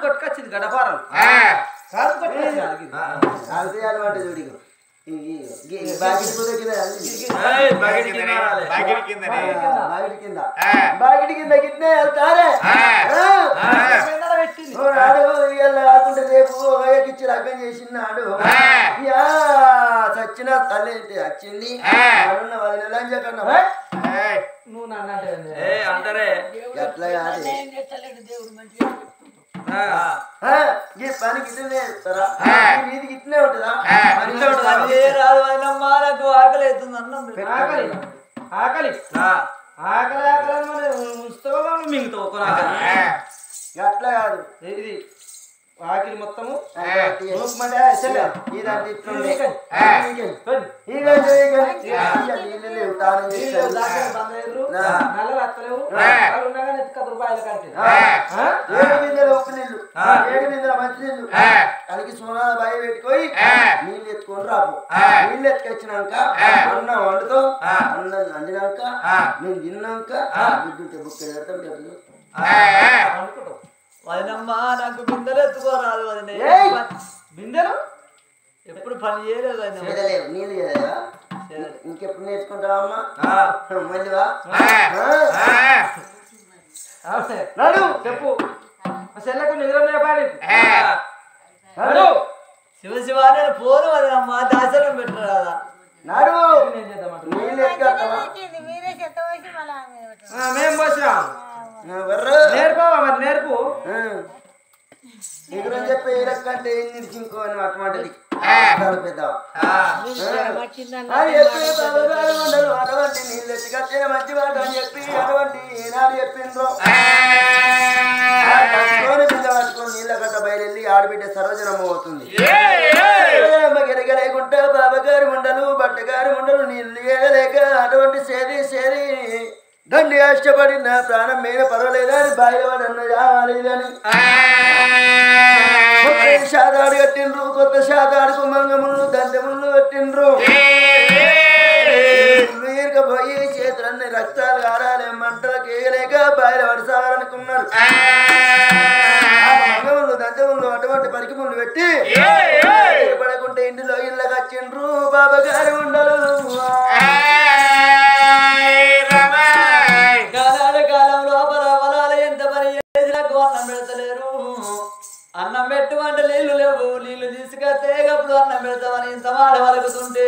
Speaker 1: కొట్టుకొచ్చింది గడపారం
Speaker 2: అనమాట చూడి బాగిడి కింద గిట్నే వెళ్తారే కాకుంటే రేపు ఎక్కిచ్చి లగ్గం చేసినాడు చచ్చిన తల్లి వచ్చింది లంచకన్నా
Speaker 1: నువ్వు నన్ను
Speaker 3: అంటారే
Speaker 2: ఎట్లా కాదు ఈ పనికి ఇట్లనే చేస్తారా నీది ఇట్లనే ఉంటుందా
Speaker 3: రాదు అయినమ్మా నాకు ఆకలి అవుతుంది అన్నం
Speaker 1: ఆకలి ఆకలి ఆకలి ఆకలి మరి ఉంచుతావా మింగుతావు ఒక
Speaker 2: అట్లా కాదు
Speaker 1: ఇది ఆకిలి మొత్తము
Speaker 2: ఇదంటే ఇట్లుంది ఉప్పు నీళ్ళు 7 బిందెల మంచి నీళ్ళు కలిగి సోనాల బాయి పెట్టుకొని నీళ్ళు ఎత్తుకొని రాపు నీళ్ళు ఎత్తుకొచ్చినాక అన్నం వండుతాం అన్నం వండినాక మేము తిన్నాక బిడ్డు బుక్ పెడతాం
Speaker 3: అనుకుంటాం వదినమ్మా నాకు బిందెలు ఎత్తుకోరాదు వదిన
Speaker 1: బిందెలు
Speaker 3: ఎప్పుడు పని చేయలేదు వదిన
Speaker 2: నీళ్ళు చేయలేదా ఇంకెప్పుడు నేర్చుకుంటావమ్మా మళ్ళీవా
Speaker 1: నడు చెప్పు చెల్లకు నిద్ర పాడి నడు
Speaker 3: శివ నేను పోను వదినమ్మా దాసనం పెట్టరాదా
Speaker 2: నాడు
Speaker 1: నేను చేద్దామంట
Speaker 2: నీళ్ళు ఎత్తుకొస్తావా
Speaker 1: మేము పోసినాం నేర్పవా మరి నేర్పు
Speaker 2: ఎగురని చెప్పి ఏ రకంటే ఏం నిడిచింకో అని అటువంటిది పెద్ద ఉండరు అటువంటి నీళ్ళు ఎత్తుకొచ్చిన మంచి మాట అని చెప్పి అటువంటి ఏనాడు చెప్పిండ్రు బిడ్డ పట్టుకొని నీళ్ళ గట్ట బయలుదేరి ఆడబిడ్డ సర్వజనమ్మ అవుతుంది గిరగలేకుంటా బాబగారి ఉండలు బట్టగారి ఉండలు నీళ్ళు ఏగలేక అటువంటి సేది దండి కష్టపడి నా ప్రాణం మీద పర్వాలేదా అని బాయవాడు అన్న రావాలేదని శాతాడు కట్టిండ్రు కొత్త శాతాడుకు మంగములు దండములు కట్టిండ్రు పోయి చేతులన్నీ రక్తాలు కారాలే మంటలకు వేయలేక బాయలవాడు సాగాలనుకున్నారు మంగములు దండములు అటువంటి పరికిములు పెట్టి పడకుంటే ఇంటిలో ఇళ్ళకి వచ్చిండ్రు బాబాగారు ఉండలు
Speaker 3: కాలం లోపల పొలాలు ఎంత పని చేసినాకు అన్నం పెడతలేరు అన్నం పెట్టమంటే నీళ్లు లేవు నీళ్లు తీసుకొస్తే గప్పుడు అన్నం పెడతామని ఇంత మాట వలుకుతుంటే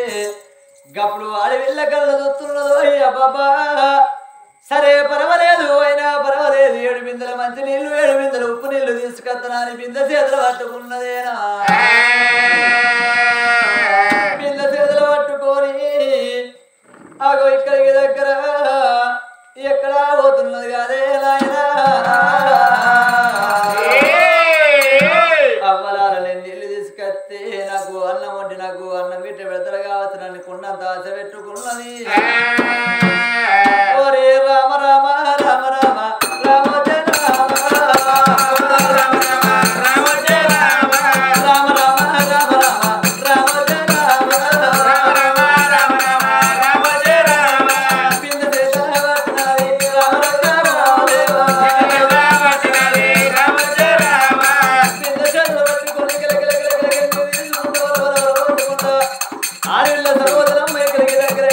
Speaker 3: గప్పుడు అడవిళ్ళ కళ్ళ చూస్తున్నదో అబ్బాబా సరే పర్వాలేదు అయినా పర్వాలేదు 7 బిందెల మంచి నీళ్లు 7 బిందెల ఉప్పు నీళ్లు తీసుకొస్తానని బిందె చేతులు పట్టుకున్నదేనా బిందె చేతులు పట్టుకొని అగో ఇక్కడికి దగ్గర ఎక్కడా పోతున్నది కాదే నాయనా అవ్వలాలే నీళ్ళు తీసుకొస్తే నాకు అన్నం వండి నాకు అన్నం గిట్ట పెడతారు కావచ్చు నన్ను కొండంత ఆశ పెట్టుకున్నది ఓరే రామ రామ రామ రామ రామ జయ రామ రామ రామ జయ రామ రామ రామ రామ రామ రామ జయ రామ రామ రామ రామ జయ రామ బింద చేత వట్టినది రామ రామ దేవా రామ జయ రామ బింద చేత పట్టుకొని ఆడవిళ్ళ సర్వదనం ఎక్కడికి దగ్గర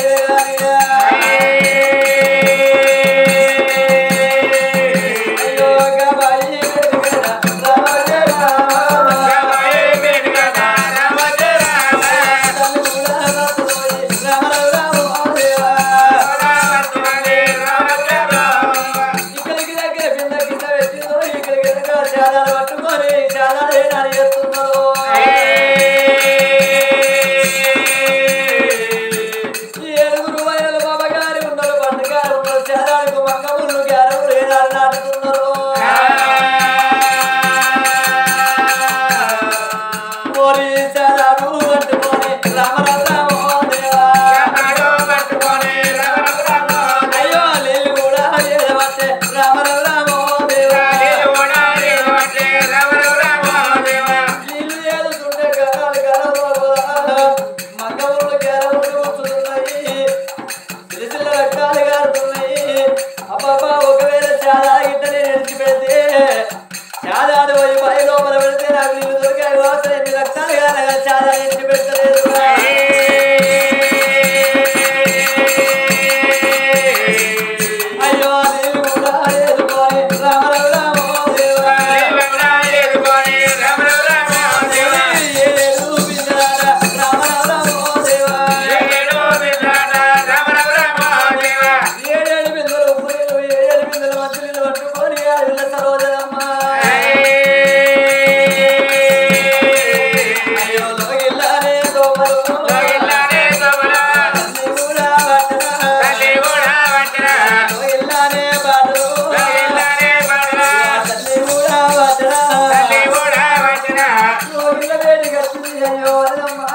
Speaker 3: కోగిల వేడిగా వచ్చింది అయ్యో వదనమ్మా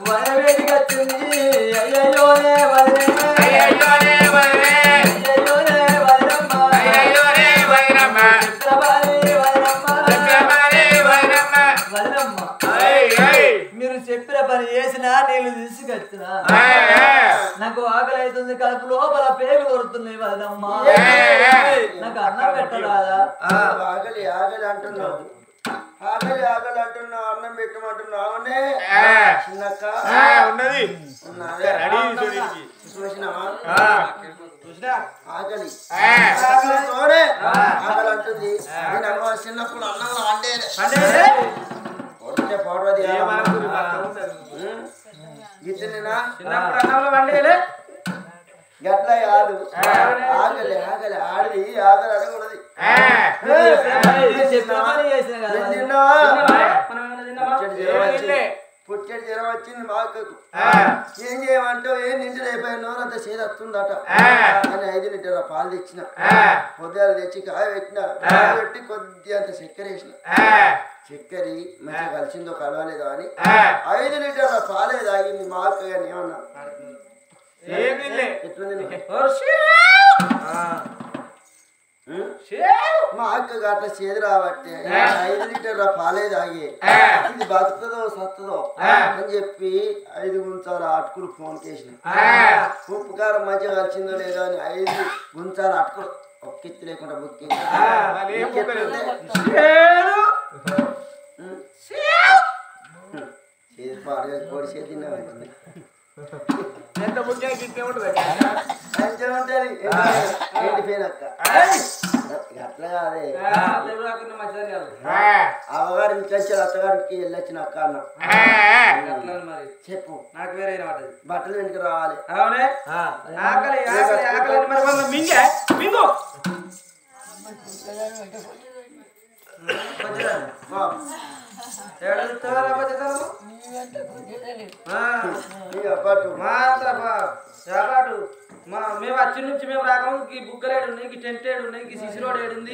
Speaker 3: వన వేడిగా వచ్చింది అయ్యయ్యోనే వదనే
Speaker 1: అయ్యయ్యోనే వదనే
Speaker 3: అయ్యయ్యోనే వదనమ్మ
Speaker 1: అయ్యయ్యోనే వదనమ్మ
Speaker 3: చిత్రబాలి వదనమ్మ
Speaker 1: చిత్రబాలి వదనమ్మ
Speaker 3: వదనమ్మ మీరు చెప్పిన పని చేసినా నీళ్ళు తీసుకొచ్చినా నాకు ఆకలి అవుతుంది కడుపు లోపల పేగులు కొడుతున్నాయి వదనమ్మా నాకు అన్నం పెట్టరాదా
Speaker 2: ఆకలి ఆకలి అంటున్నావు ఆకలి ఆకలి అంటున్నావు అన్నం పెట్టమంటున్నావునే చిన్నక్క
Speaker 1: ఉన్నది
Speaker 2: చూసినావా
Speaker 1: చూసినా
Speaker 2: ఆకలి ఆకలితోనే ఆకలి అంటుంది నేను అమ్మ చిన్నప్పుడు అన్నం అంటే పౌడది గిట్లనేనా
Speaker 1: చిన్నప్పుడు అన్నంలో వండేలే
Speaker 2: గట్ల కాదు ఆకలి ఆకలి ఆడి ఆకలి అనకూడదు పుట్టెడు జ్వరం వచ్చింది మా అక్కకు ఏం చేయమంటావు ఏం నిండు అయిపోయిన నోరంత చేదు వస్తుందట అని 5 లీటర్ల పాలు తెచ్చిన పొద్దులు తెచ్చి కాయ పెట్టిన కాయ పెట్టి కొద్ది అంత చక్కెర వేసిన చక్కెర మంచిగా కలిసిందో కలవలేదో అని 5 లీటర్ల పాలే తాగింది మా అక్క కానీ ఏమన్నా మా అక్క గట్ల చేదు రాబట్టి 5 లీటర్ల పాలే తాగి ఇది బతుకుతుందో సత్తదో అని చెప్పి 5 గుంచాల అటుకులు ఫోన్ చేసిన ఉప్పు కారం మంచిగా కలిసిందో లేదో అని 5 గుంచాల అటుకులు ఒక్కిత్తి లేకుండా బుక్కింగ్ చేదు పాడుగా కోడి చేతి తిన్నామండి
Speaker 1: ఎంత ముఖ్యంగా గిట్టే ఉంటుంది
Speaker 2: మంచిగా ఉంటుంది ఏంటి పేరు అక్క అట్లా కాదే అవ్వగారి ఇంటికి వచ్చారు అత్తగారికి వెళ్ళొచ్చిన అక్క అన్న
Speaker 3: మరి
Speaker 2: చెప్పు
Speaker 3: నాకు వేరే
Speaker 2: బట్టలు వెంటకి రావాలి
Speaker 3: అవునే ఆకలి ఆకలి ఆకలి మరి మన మింగే మింగు మేము వచ్చి నుంచి మేము రాకముందు బుగ్గలేడు ఉన్నాయి టెంట్ ఏడు ఉన్నాయి సిసి రోడ్ ఏడుంది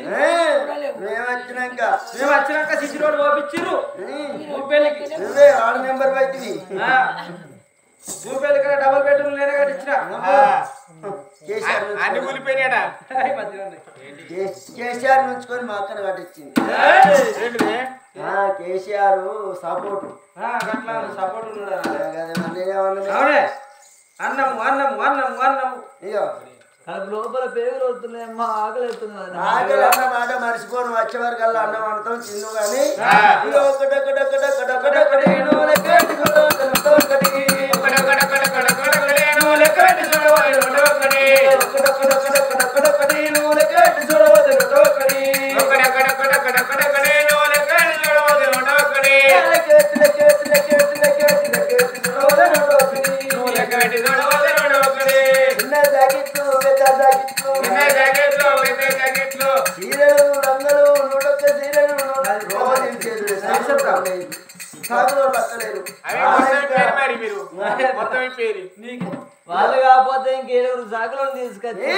Speaker 2: మేము వచ్చినాక
Speaker 3: మేము వచ్చినాక సిసి రోడ్ ఓపించిర్రు భూపేలికి
Speaker 2: నువ్వే వార్డు మెంబర్ అయితే
Speaker 3: భూపేలికి డబుల్ బెడ్రూమ్ లేనే కట్టించిన
Speaker 1: అన్ని కూలిపోయినాడా
Speaker 2: కేసీఆర్ నుంచుకొని మా అక్కను కట్టించింది కేసీఆర్ సపోర్ట్
Speaker 3: సపోర్ట్ ఉన్నాడు
Speaker 2: అవునే
Speaker 3: అన్నము అన్నము అన్నము అన్నము
Speaker 2: ఇగో
Speaker 3: లోపల పేగులు వస్తున్నాయి అమ్మా ఆకలి అవుతున్నది
Speaker 2: ఆకలి అన్న మాట మర్చిపోను వచ్చే వరకు అలా అన్నం అంటాం తిన్ను కానీ
Speaker 3: వాళ్ళు కాకపోతే ఇంకేడుగురు సాకులను తీసుకొచ్చి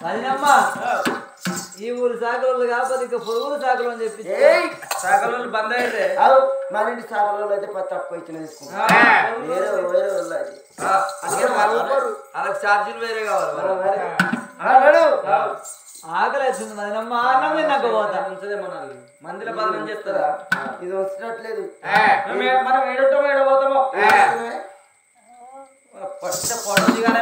Speaker 3: అదినమ్మా ఈ ఊరు సాకులు కాకపోతే ఇంకా పొరుగురు సాకులు అని చెప్పి సాకులు బంద్ అయితే
Speaker 2: మన ఇంటి సాకులు అయితే తక్కువ ఇచ్చిన తీసుకుంటాం వేరే వేరే
Speaker 3: వాళ్ళకి ఛార్జీలు వేరే కావాలి ఆకలి అవుతుంది మదినమ్మ అన్నం తిన్నాక పోతా మందిలో బదనం చేస్తారా
Speaker 2: ఇది వచ్చినట్లేదు
Speaker 3: మనం ఏడుంటామో ఏడబోతామో పొడవుగానే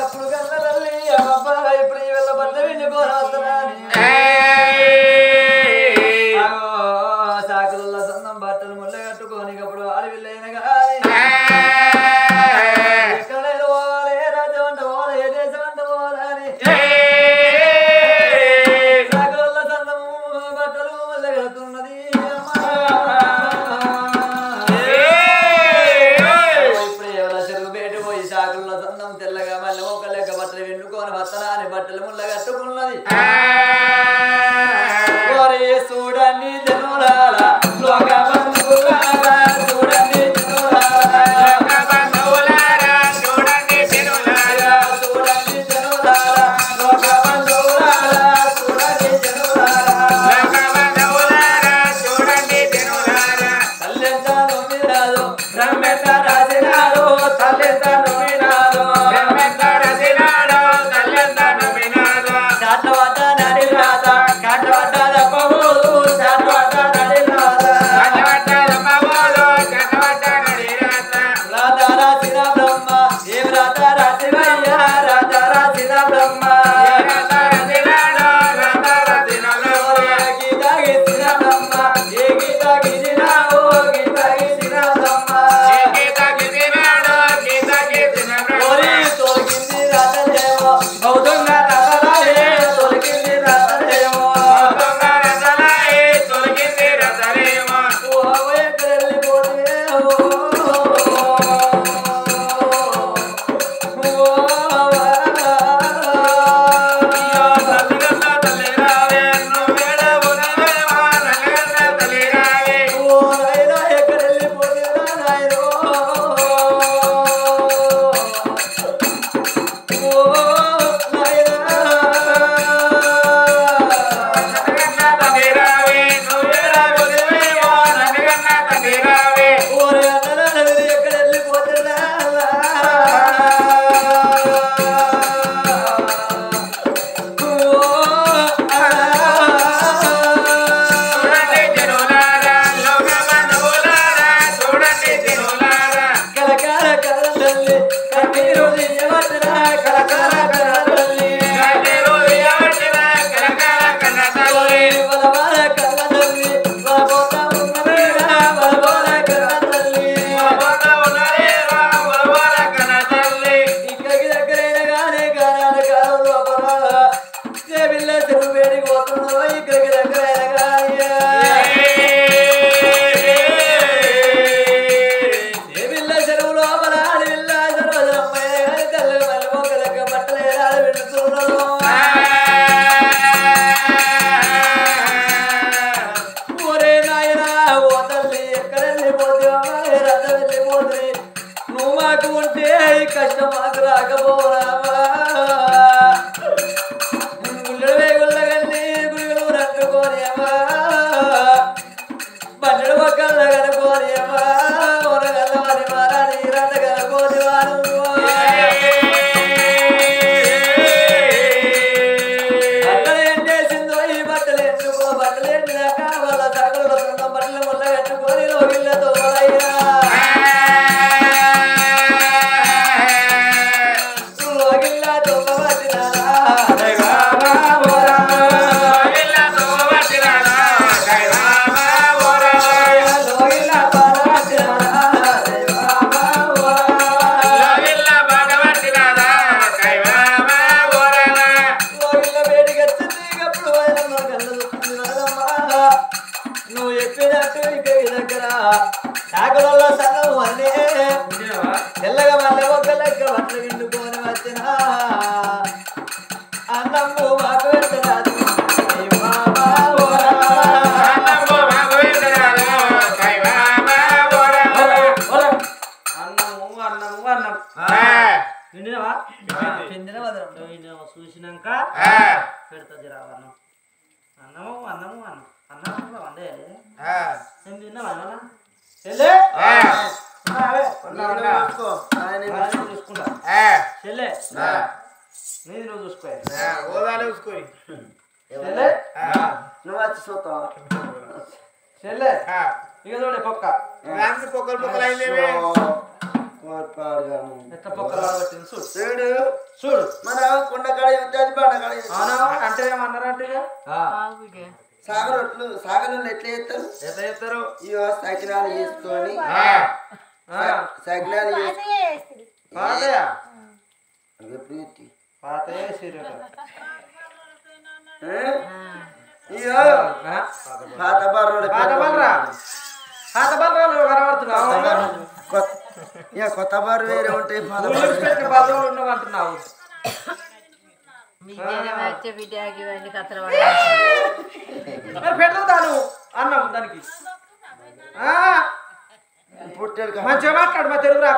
Speaker 3: అప్పుడు కళ్ళల్లి అబ్బా ఇప్పుడు ఈ వెళ్ళ బంద వెళ్ళిపోతున్నా సాకులలో సొంతం బట్టలు ముళ్ళ కట్టుకొని అప్పుడు ఆడి వెళ్ళైన కానీ ఎక్కడైనా పోవాలి ఏ రాజ్యం అంట పోవాలి ఏ దేశం అంట పోవాలి సాకులలో సొంతం బట్టలు ముళ్ళ కడుతున్నది ఇప్పుడు ఎవరో చెరువు బయట పోయి సాకులలో సొంతం తెల్లగా మళ్ళీ ఒక లెక్క బట్టలు వెండుకొని వత్తనాని బట్టలు ముళ్ళ కట్టుకున్నది చూడండి జనులారా లోక బంధువులారా చూడండి జనులారా కన్నీరు తీయవచ్చిన కలకాల కన్న తల్లి వలవల కన్న తల్లి వలబోత ఉన్నదేరా వలబోల కన్న తల్లి ఇక్కడికి దగ్గరైన గానే గానాలు కాదు లోపల దేవిల్ల చెరువు వేడికి పోతున్నావు ఇక్కడికి దగ్గరైన గాని దేవిల్ల చెరువు లోపల అడవిల్ల సర్వజనమ్మైన గాని తెల్ల మల్లి మొక్కలకి బట్టలు ఏడాలి వింటున్నాడు ఒరే నాయనా ఓ తల్లి ఎక్కడ వెళ్ళిపోతావా రథ వెళ్ళిపోతుంది నువ్వు మాకు ఉంటే ఈ కష్టం మాకు రాకపోరావా గుళ్ళ వేగుళ్ళగల్ని గుడిలు రంగుకోనేవా బండలు ఒక్కళ్ళ కనుకోనేవా ఒరగల్ల మరి మారాని రథ కనుకోని వారు బట్టలు ఎండేసిందో ఈ బట్టలు ఎందుకో బట్టలు ఎండినాక వాళ్ళ సగలు సొంతం బట్టలు ముళ్ళ కట్టుకొని లోగిళ్ళతో అయినా లోగిళ్ళ తొమ్మబట్టినారా లోగిళ్ళ పారబట్టినారా లోగిళ్ళ వేడికి వచ్చింది అప్పుడు ఆయన కళ్ళు చూస్తుంది వరదమ్మా నువ్వు చెప్పినట్టు ఇక్కడికి దగ్గర శాఖలలో సగం అన్నీ తెల్లగా మళ్ళీ ఒక లెక్క బట్టలు విండుకొని వచ్చిన అన్నమ్ము మాకు పెట్టరాదు
Speaker 1: చూసినాక పెడతా జరా అన్నం అన్నము అన్నము అన్నం అన్నం వండే ఏం తిన్నావా చూసుకుంటా చెల్లె నీది నువ్వు చూసుకో
Speaker 2: నువ్వు వచ్చి చూస్తావా
Speaker 3: చెల్లె ఇక చూడే పొక్క ఎట్లా పొక్కలు పడబట్టింది చూడు
Speaker 2: చూడు
Speaker 3: చూడు
Speaker 2: మన కొండకాడ ఉంటుంది బండకాడ
Speaker 3: అంటే ఏమన్నారంటే
Speaker 2: సాగరొట్లు సాగరంలో ఎట్లా చేస్తారు
Speaker 3: ఎట్లా చెప్తారు
Speaker 2: ఇవో సకినాలు చేసుకొని సకినాలు
Speaker 3: పాతయా
Speaker 2: ఎప్పుడు ఎత్తి
Speaker 3: పాతయే సీరియల్
Speaker 2: ఇయో పాత బర్రోడు
Speaker 3: పాత బలరా పాత బలరాలు కనబడుతున్నావు
Speaker 2: కొత్త బర్రు వేరే ఉంటాయి పాత
Speaker 3: బలరాలు ఉన్నావు అంటున్నావు పెడతాను అన్నావు దానికి
Speaker 2: పుట్టాడు
Speaker 3: మంచిగా మాట్లాడు మా తెలుగు రా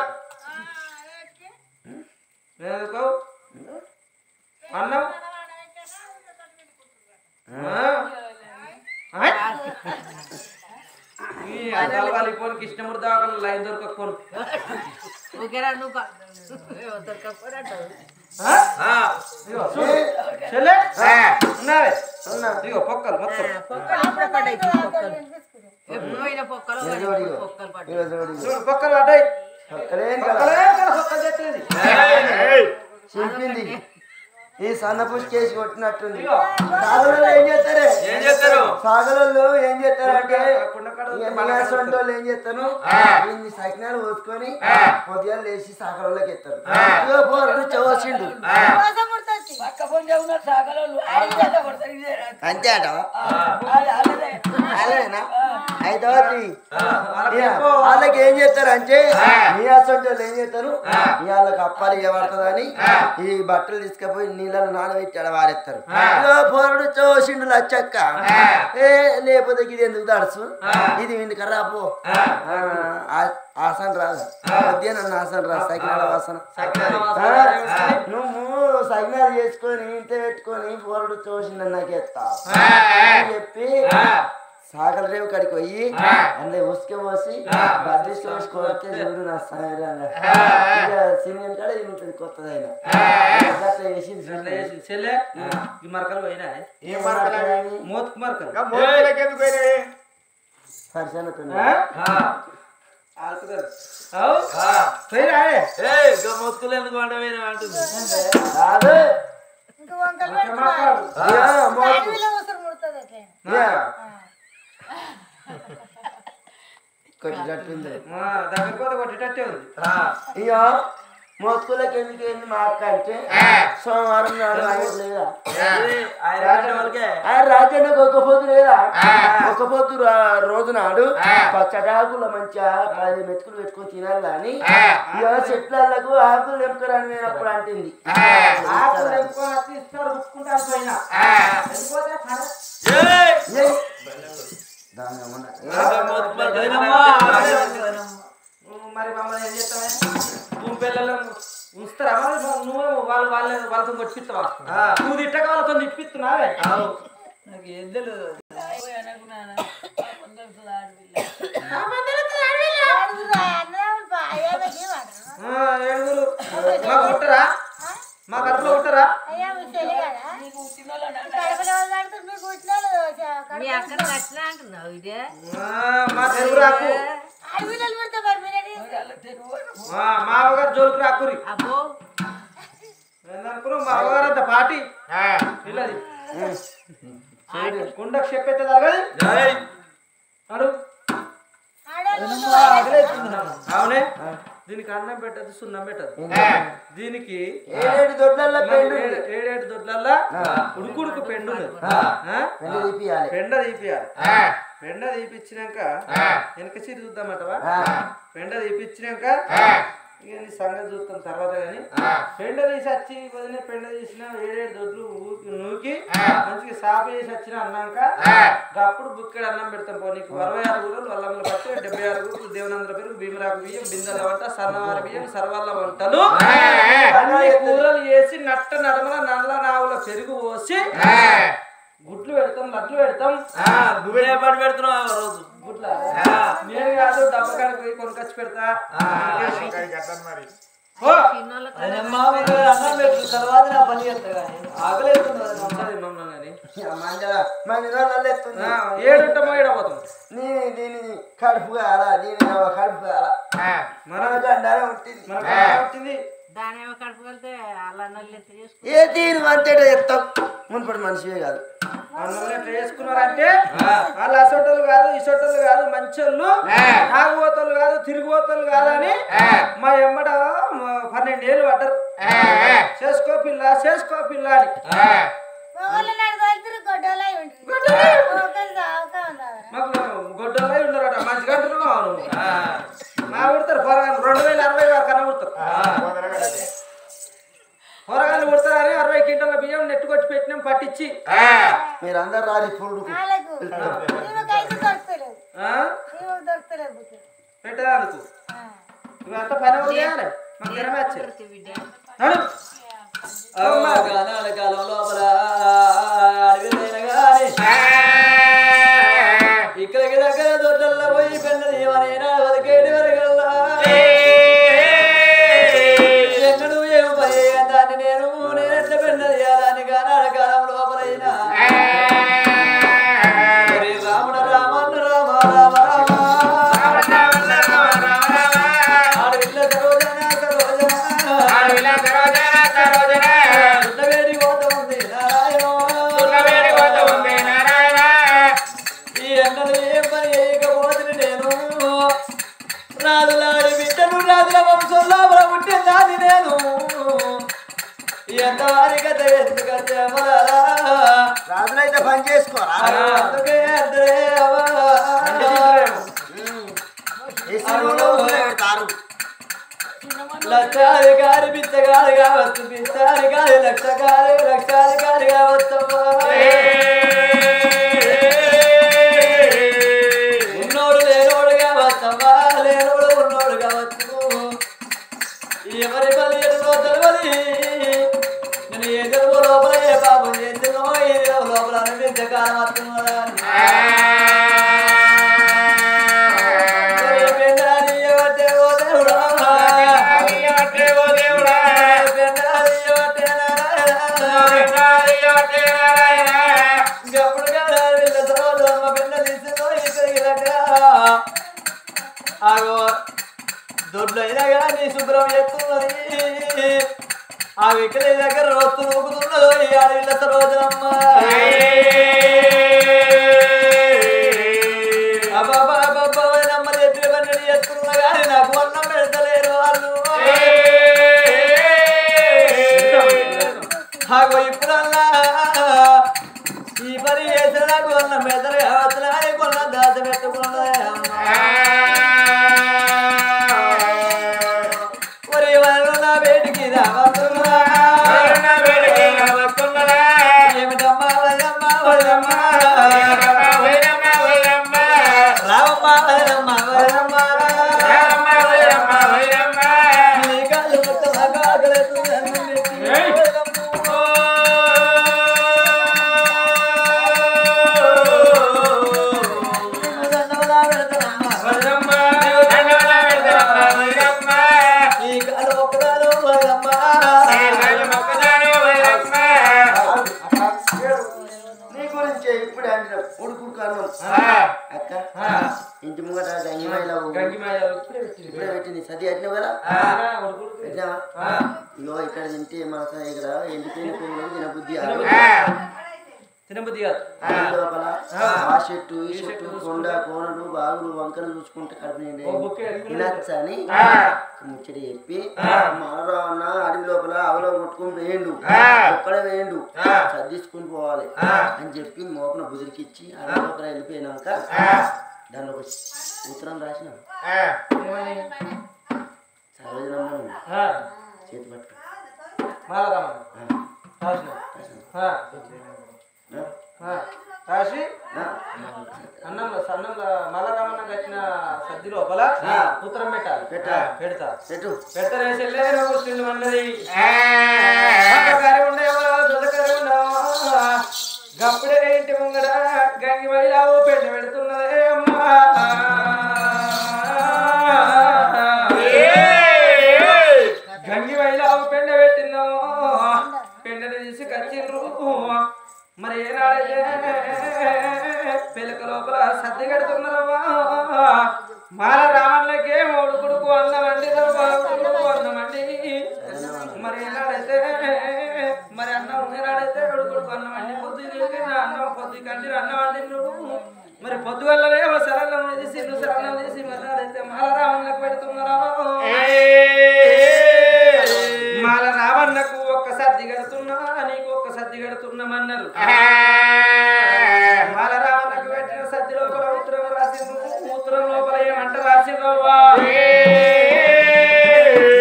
Speaker 3: అన్నం వాళ్ళకి పోను కృష్ణమూర్తి దాకా లైన్ దొరకపోను ఇగో పొక్కలు మొత్తం చూడు పొక్కలు పడ్డాయి పొక్కలు తెచ్చేది
Speaker 2: చెప్పింది ఈ సన్న పుష్కేసి కొట్టినట్టుంది సాగలలో ఏం చేస్తారు సాగలలో ఏం చేస్తారు అంటే వాళ్ళు ఏం చేస్తాను ఇన్ని సకినాలు పోసుకొని పొద్దుగా లేచి సాగలలోకి ఎత్తారు పోరాడు చవసిండు అంతే అట అదేనా అయితే వాళ్ళకి ఏం చేస్తారు అంటే మీ అసలు వాళ్ళు ఏం చేస్తారు వాళ్ళకి అప్పాలు ఇవ్వబడుతుందని ఈ బట్టలు తీసుకుపోయి నీళ్ళలో నానబెట్టి వారేస్తారు పోరాడు చోసిండు లచ్చక్క లేకపోతే ఇది ఎందుకు దడుచు ఇది వీడికి రాపో ఆసన రాదు మధ్యాహ్నం ఆసన రాదు సకినాల వాసన నువ్వు సకినాలు చేసుకొని ఇంత పెట్టుకొని పోరడు చూసిండు నాకు ఎత్తా చెప్పి సాగల రేవు కాడికి పోయి అందులో ఉసుక పోసి బద్దీస్ పోసి కొడితే చూడు నా సాయంగా సినిమా కాడ ఉంటుంది కొత్తది అయినా అట్లా వేసింది
Speaker 3: చెల్లె ఈ మరకలు పోయినా మోతుకు మరకలు
Speaker 2: పరిశానతో
Speaker 1: మొత్తులు ఎందుకు వండవేనా అంటుంది
Speaker 2: కాదు
Speaker 4: ఇంకా వంకలు పెట్టుకోవాలి. అడవిలో ఉసురు ముడుతుంది అట్లే.
Speaker 2: కొట్టినట్టుంది
Speaker 1: దగ్గర పోతే కొట్టేటట్టే ఉంది
Speaker 2: ఇక మొత్తులకి ఎందుకు ఏంది మా అక్క అంటే సోమవారం నాడు ఆయన లేదా ఆయన రాజ్యానికి ఒక పొద్దు లేదా ఒక పొద్దు రోజు నాడు పచ్చడాకుల మంచిగా 10 మెతుకులు పెట్టుకొని తినాలి కానీ ఇక చెట్లకు ఆకులు తెంపుకోరని నేను అప్పుడు అంటుంది
Speaker 1: మరి మమ్మల్ని ఏం చేస్తావే పిల్లలు ఉంచుతారా నువ్వు వాళ్ళతో కొట్టిస్తావా నువ్వు తిట్టక వాళ్ళతో తిప్పిస్తున్నావే
Speaker 3: నాకు ఏం తెలియదు
Speaker 1: ఏడుగురు మాకు ఉంటారా మా కడుపులో ఉంటారా మా తెలుగు రాకు మా అవగారు జోలికి రాకురి ఏందనుకున్నావు మా అవగారు అంత పాటి ఇల్లది కుండకు చెప్పైతే తరగది అడు అవునే దీనికి అన్నం పెట్టదు సున్నం పెట్టదు దీనికి
Speaker 2: 7 దొడ్లల్లో
Speaker 1: ఏడేడు దొడ్లల్లా ఉడుకుడుకు పెండు పెండ తీపియాలి పెండ తీపిచ్చినాక వెనక చీర చూద్దామటవా పెండ తీపిచ్చినాక ఇక నీ సంగతి చూస్తాం తర్వాత కానీ పెండ తీసి వచ్చి వదిలే పెండ తీసిన 7 దొడ్లు నూకి మంచిగా సాపు చేసి వచ్చిన అన్నాక అప్పుడు బుక్కడి అన్నం పెడతాం పో నీకు 66 కూరలు వల్లమ్మల పట్టు 76 కూరలు దేవనంద్ర పెరుగు భీమరాకు బియ్యం బిందెల వంట సన్నవారి బియ్యం సర్వల్ల వంటలు అన్ని కూరలు వేసి నట్ట నడమల నల్ల నావుల పెరుగు పోసి గుడ్లు పెడతాం లడ్లు పెడతాం నువ్వే పాటు పెడుతున్నావు రోజు గుడ్ల నేను కాదు డబ్బా కాడికి పోయి కొనుకొచ్చి పెడతా
Speaker 3: అన్నం పెట్టు తర్వాత నా పని చేస్తా కానీ
Speaker 1: ఏడుంటామో ఏడబోతాం
Speaker 2: దీని కడుపు కాలా దీని కడుపు కాలా మన గండారే ఉంటుంది
Speaker 4: దానేమో కడుపు వెళ్తే అలా నల్లి
Speaker 2: ఏ దీని వంటే చెప్తాం మున్పడి మనిషివే కాదు
Speaker 1: ఎట్లా చేసుకున్నారంటే వాళ్ళు అసొట్టోళ్ళు కాదు ఇసొట్టోళ్ళు కాదు మంచోళ్ళు తాగుబోతోళ్ళు కాదు తిరిగిపోతోళ్ళు కాదని మా ఎమ్మడ 12 ఏళ్ళు పడ్డారు చేసుకో పిల్ల అని మాకు గొడ్డలై ఉన్నారట మంచి గంటలు మా ఉడతారు పొరగాను 2060 వరకు అన్న ఉడతారు పొరగాలు ఉడతారని 60 క్వింటాల బియ్యం నెట్టు కొట్టి పెట్టినాం పట్టించి
Speaker 2: మీరు అందరు రాలి పురుడు
Speaker 1: పెట్టడానికి ఇవంతా పని చేయాలి మాకు తినమే
Speaker 3: గానాల కాలం లోపల అడవిలైన గాని ఇక్కడికి దగ్గర దొడ్డల్లో పోయి పెన్నది ఏమనైనా బతికేటి వరకల్లా ఎన్నడూ ఏం పని దాన్ని నేనెట్ల పెన్నది అని గానాల కాలం లోపలైనా రాముడ రామన్న రామ రామ ఆడవిల్ల సరోజన సున్నవేడి కోత ఉంది నారాయణ ఈ ఎండలు ఏం పని చేయకపోతే నేను రాజులాడి బిడ్డను రాజుల వంశంలో పుట్టిందాన్ని నేను ఎంత వారి కథ ఎందుకంటే
Speaker 2: రాజులైతే పని చేసుకోరా
Speaker 3: అందుకే లక్షాధికారి బిచ్చగాడు కావచ్చు బిచ్చాధికారి లక్షాధికారి కావచ్చు ఉన్నోడు లేనోడు కావచ్చమ్మా లేనోడు ఉన్నోడు కావచ్చు ఎవరి పని ఎదురో తెలియదు నేను ఏ తెలుగు లోపల ఏ పాపం చేసినో ఏ లోపల అనిపించకాలం వస్తున్నదా ఆ వెంకటేశ్వర దగ్గర రోజు నూకుతున్నదో ఈ ఆడవిల్ల సరోజనమ్మ అబ్బాబ్బా చెప్పిన పని చేస్తున్నా కానీ నాకు అన్నం పెడతలేరు వాళ్ళు ఇప్పుడల్లా ఈ పని చేసిన నాకు అన్నం పెడతలే అవసరం కొన్న దాచ పెట్టుకున్నా ఒరే వాళ్ళు నా వేటికి రావస్తున్నా ఏమిటమ్మా వదమ్మా వదమ్మా రావమ్మా వదమ్మా వదమ్మా నీ కాళ్ళు మొత్తం ఆగలేదు
Speaker 2: అక్క ఇంటి ముంగట ఇప్పుడే పెట్టింది సది అట్టినావు కదా పెట్టినావా ఇగో ఇక్కడ తింటే మనస ఇక్కడ ఎండిపోయిన పువ్వులు తినబుద్ధి కాదు లోపల ఆ చెట్టు ఈ చెట్టు కొండ కోనలు బాగులు వంకలు చూసుకుంటే కడుపు తినచ్చా అని ముచ్చడి చెప్పి మానరావన్న అడవి లోపల అవలో కొట్టుకుని వేయండు ఒక్కడే వేయండు సర్దించుకుని పోవాలి అని చెప్పి మోపన బుదిరికిచ్చి అడవి లోపల వెళ్ళిపోయినాక దానిలో ఒక ఉత్తరం రాసిన సరోజనమ్మ చేతి పట్టు
Speaker 1: రాసి అన్నంలో సన్నంలో మల్లరామన్న కట్టిన సద్ది లోపల ఉత్తరం పెట్టాలి పెడతా అన్నది గప్పుడే ఇంటి ముంగడ గంగి మైలావు పెండ పెడుతున్నదే అమ్మా గంగి మైలావు పెండ పెట్టిందాము పెండని తీసి కచ్చిండ్రు మరి ఏనాడైతే పిలక లోపల సర్ది కడుతున్నారమ్మా మాల రామన్నకే మూడు కొడుకు అన్నమండి అన్నమండి మరి ఏనాడైతే మరి అన్నం ఏనాడైతే మూడు కొడుకు అన్నమండి అన్నం పొద్దు కంటి అన్నమండి మరి పొద్దు వల్లనేమో సరళం తీసి నువ్వు సరళం తీసి మర్నాడైతే మాల రామన్నకు పెడుతున్నారా మాల రామన్నకు ఒక్క సర్ది కడుతున్నా నీకు ఒక్క సర్ది కడుతున్నామన్నారు మాల రామన్నకు పెట్టిన సర్ది లోపల ఉత్తరం రాసిండు ఉత్తరం లోపల ఏమంట రాసిండ్రవ్వా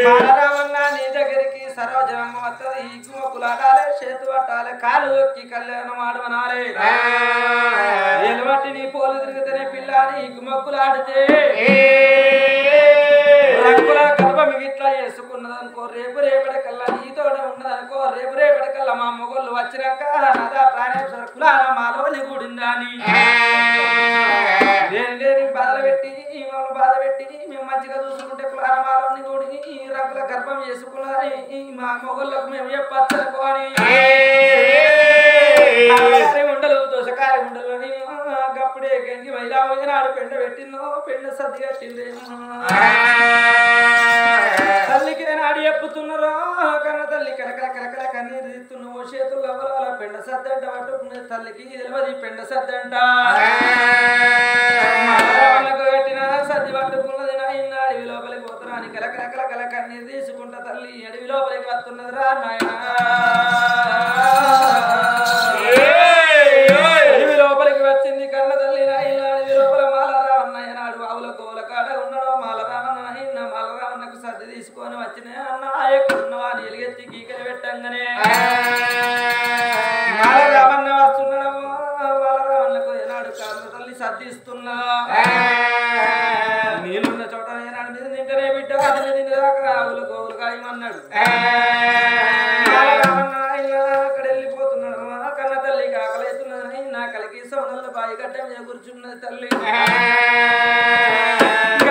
Speaker 1: మాల రామన్న నీ దగ్గరికి సరోజనమ్మ వస్తుంది ఈ కుమకులాడాలే చేతు పట్టాలే కాలు ఒక్కి కళ్యాణం ఆడమనాలే ఎలువట్టి నీ పోలు తిరిగితేనే పిల్ల నీ కుమక్కులాడితే రంగుల కల్పం ఇట్లా చేసుకున్నదనుకో రేపటికల్లా నీతోడ ఉన్నదనుకో రేపటికల్లా మా మొగళ్ళు వచ్చినాక నదా ప్రాణేశ్వర కులాల మాలోని గుడిందని లేని బాధలు పెట్టి మమ్మల్ని బాధ పెట్టి మేము మంచిగా చూసుకుంటే కులాల మాలోని గుడి రంగుల గర్భం చేసుకున్నదని మా మొగళ్ళకు మేము చెప్పచ్చనుకో అని ఉండలు దోషకారి ఉండలు అని గప్పుడే గంగి మైలా నాడు పెండ పెట్టిందో పెండ సర్ది కట్టిందేమో తల్లికి నాడు చెప్పుతున్నారో కన్న తల్లి కలకల కలకల కన్నీరు తీస్తున్నావు చేతులు ఎవరాల పెండ సద్దంట పట్టుకున్నది తల్లికి తెలియదు పెండ సద్దంట కట్టిన సద్ది పట్టుకున్నది నాయన అడవి లోపలికి పోతున్నా కలకల కలకల కన్నీరు తీసుకుంటా తల్లి అడవి లోపలికి వస్తున్నది రా నాయన అడవి లోపలికి వచ్చింది కన్న తల్లి నాయన అడవి లోపల మాలరా అన్నయ్య నాడు ఆవుల కోల కాడ ఉన్నాడో మాలరామన్న నాయన మాలరామన్నకు సర్ది తీసుకొని వచ్చిన అన్న ఎక్కడున్నావా అని ఎలుగెత్తి గీకలు పెట్టంగానే మాలరామన్న వస్తున్నాడు మాలరామన్నకు ఏనాడు కన్న తల్లి సర్దిస్తున్నా నీళ్ళున్న చోట ఏనాడు మీద తింటనే బిడ్డ అది తినేదాకా ఆవుల కోవులు కాయమన్నాడు మాలరామన్న అక్కడ వెళ్ళిపోతున్నాడు కన్న తల్లికి ఆకలైతున్నదని నా కలికి సోనల్లో బాయి గడ్డ మీద కూర్చున్నది తల్లి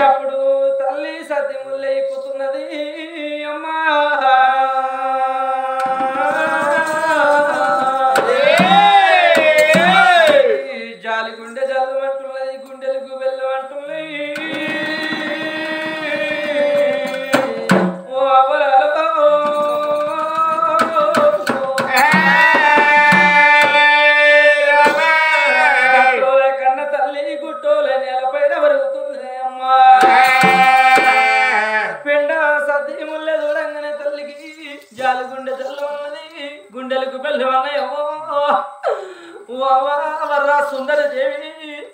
Speaker 1: అప్పుడు తల్లి సద్ది ముల్లైపోతున్నది అమ్మా
Speaker 3: జాలి గుండె చల్లవన్నది గుండెలకు పెళ్ళవన్నయో వర్రా సుందర దేవి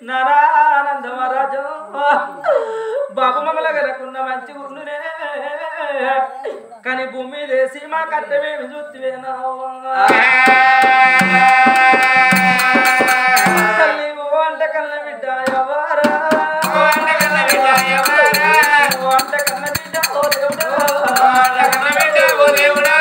Speaker 3: నారానందమరాజు బాబు మమ్మల గలకున్న మంచి గుండునే కానీ భూమి దేశీ మా కట్టమేమి చూస్తేనా తల్లి వంట కన్న బిడ్డ ఎవరా వంట కన్న బిడ్డ ఓ దేవుడా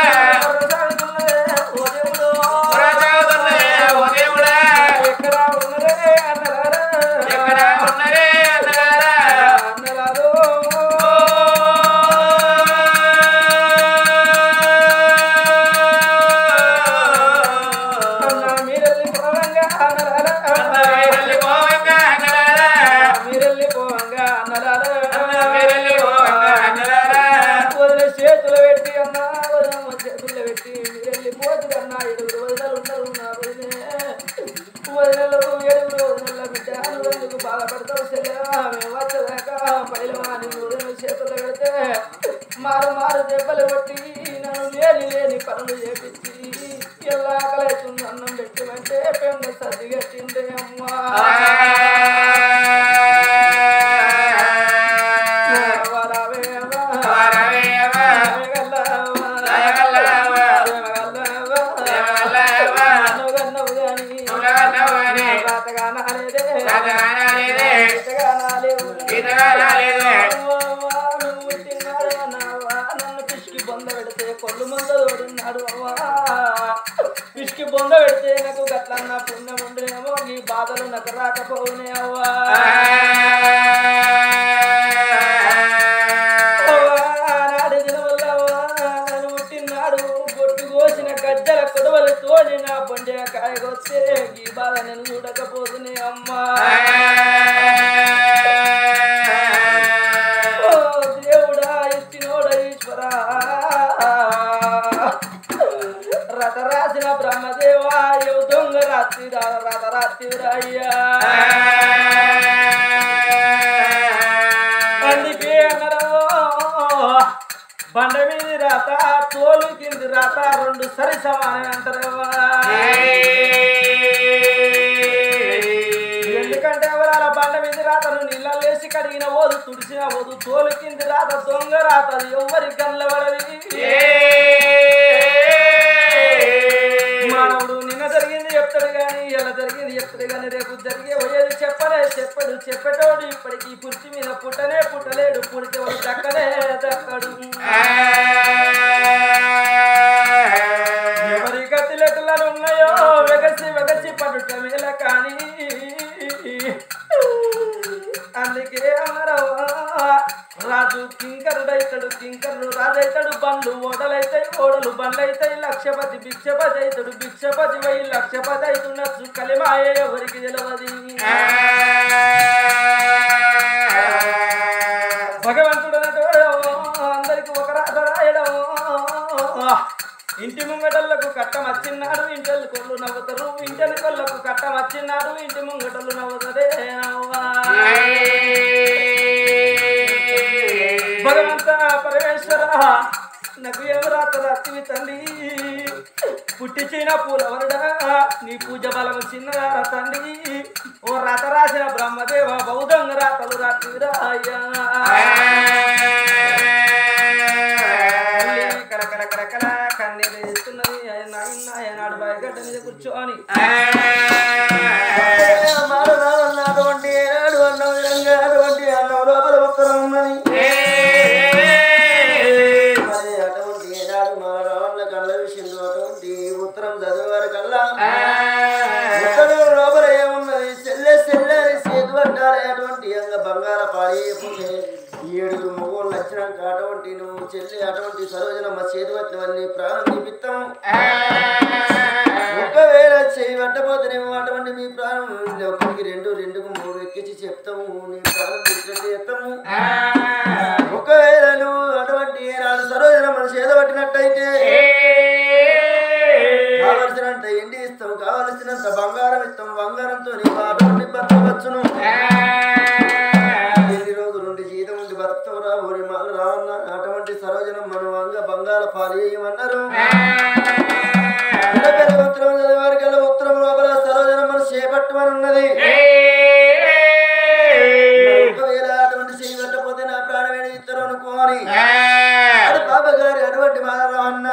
Speaker 3: మారు మారు దెబ్బలు కొట్టి నన్ను లేని లేని పనులు చేపించి ఎలా కలవుతుంది అన్నం పెట్టమంటే పెండ సర్ది కట్టిందే అమ్మా కొల్లు ముందు తోడున్నాడు అవ్వా పిసికి బొంద పెడితే నాకు గట్లన్న పుణ్యం ఉండేమో ఈ బాధలు నాకు రాకపోనే అవ్వా నాడు దినవల్ల నన్ను పుట్టినాడు గొట్టు కోసిన గజ్జల కొడవలు తోడి నా బొండే కాయకొస్తే ఈ బాధ నేను చూడకపోతునే అమ్మా దేవుడా ఇచ్చినోడ ఈశ్వరా రథ రాసిన బ్రహ్మదేవా యో దొంగ రాత్రి రథ రాత్రి అయ్యా అందుకే అన్నారు బండ మీద రాత తోలు కింది రాత రెండు సరి సమానం అంటారవ్వా ఎందుకంటే ఎవరాల బండ మీద రాతను నీళ్ళ లేసి కడిగిన ఓదు తుడిచిన ఓదు తోలు కింది రాత దొంగ రాత ఎవరి కళ్ళ పడది మానవుడు నిన్న జరిగింది చెప్తాడు కానీ ఎలా జరిగింది చెప్తాడు కానీ రేపు జరిగే పోయేది చెప్పడు చెప్పేటోడు ఇప్పటికి పుట్టి మీద పుట్టనే పుట్టలేడు పుడితే వాడు దక్కనే దక్కడు ఎవరి గతిలెట్లలో ఉన్నాయో వెగసి పడుట మేల కానీ అందుకే అన్నారవ్వా రాజు కింకరుడైతాడు కింకరుడు రాజైతాడు బండ్లు ఓడలైతాయి ఓడలు బండ్లైతాయి లక్షపతి భిక్షపతి అవుతాడు భిక్షపతి వై లక్షపతి అవుతున్నచ్చు కలిమాయే ఎవరికి తెలియదు భగవంతుడు అందరికి ఒక రాత రాయడం ఇంటి ముంగటలకు కట్టం వచ్చినాడు ఇంటి కొళ్ళు నవ్వుతారు ఇంటి కొళ్ళకు కట్టం వచ్చినాడు ఇంటి ముంగటలు నవ్వుతారే భగవంత పరమేశ్వర నాకు ఎవరాత రాత్రి తండ్రి పుట్టించిన పూలవరుడా నీ పూజ బలం చిన్నదార తండ్రి ఓ రథ రాసిన బ్రహ్మదేవ బౌద్ధంగ రాతలు రాత్రిరా అయ్యా కరకర కన్నీరు ఇస్తున్నది నాడు బాయగడ్డ మీద కూర్చోని
Speaker 2: అటువంటి ఏనాడు అన్న విధంగా అటువంటి అన్నం లోపల ఉత్తరం ఉన్నది మరి అటువంటి ఏనాడు మా రావణ కళ్ళ విషయంలో అటువంటి ఉత్తరం చదివారు కల్లా ఉత్తరం లోపల ఏమున్నది చెల్లె అని చేతు అంటారు అటువంటి అంగ బంగార పాడేయకుంటే 7 మొగోళ్ళు నచ్చినాక అటువంటి నువ్వు చెల్లి అటువంటి సరోజనమ్మ చేతు వచ్చినవన్నీ ప్రాణం నిమిత్తం ఒకవేళ చెయ్యి పట్టబోతేనేమో అటువంటి మీ ప్రాణం ఒకరికి 2కు 3 ఎక్కించి చెప్తాము నీ ప్రాణం తీసుకెళ్ళి చెప్తాము ఒకవేళ నువ్వు అటువంటి ఏనాడు సరోజనమ్మ చేత పట్టినట్టయితే కావలసినంత ఎండి ఇస్తాం కావలసినంత బంగారం ఇస్తాం బంగారంతో నీ అటువంటి బతకవచ్చును ఎన్ని రోజులు జీతం ఉండి బతుకుతావురా ఊరి మాల రావన్న అటువంటి సరోజనం మనం బంగాళ పాలు చేయమన్నారు ఉత్తరం చదివారికల్లా ఉత్తరం లోపల సరోజనమ్మను చేపట్టమని ఉన్నది ఒకవేళ అటువంటి చేయబట్టపోతే నా ప్రాణమేణ ఇద్దరు అనుకోని అది బాబా గారి అటువంటి మానరావు అన్న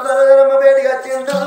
Speaker 2: సరోజనమ్మ బయటికి వచ్చిండు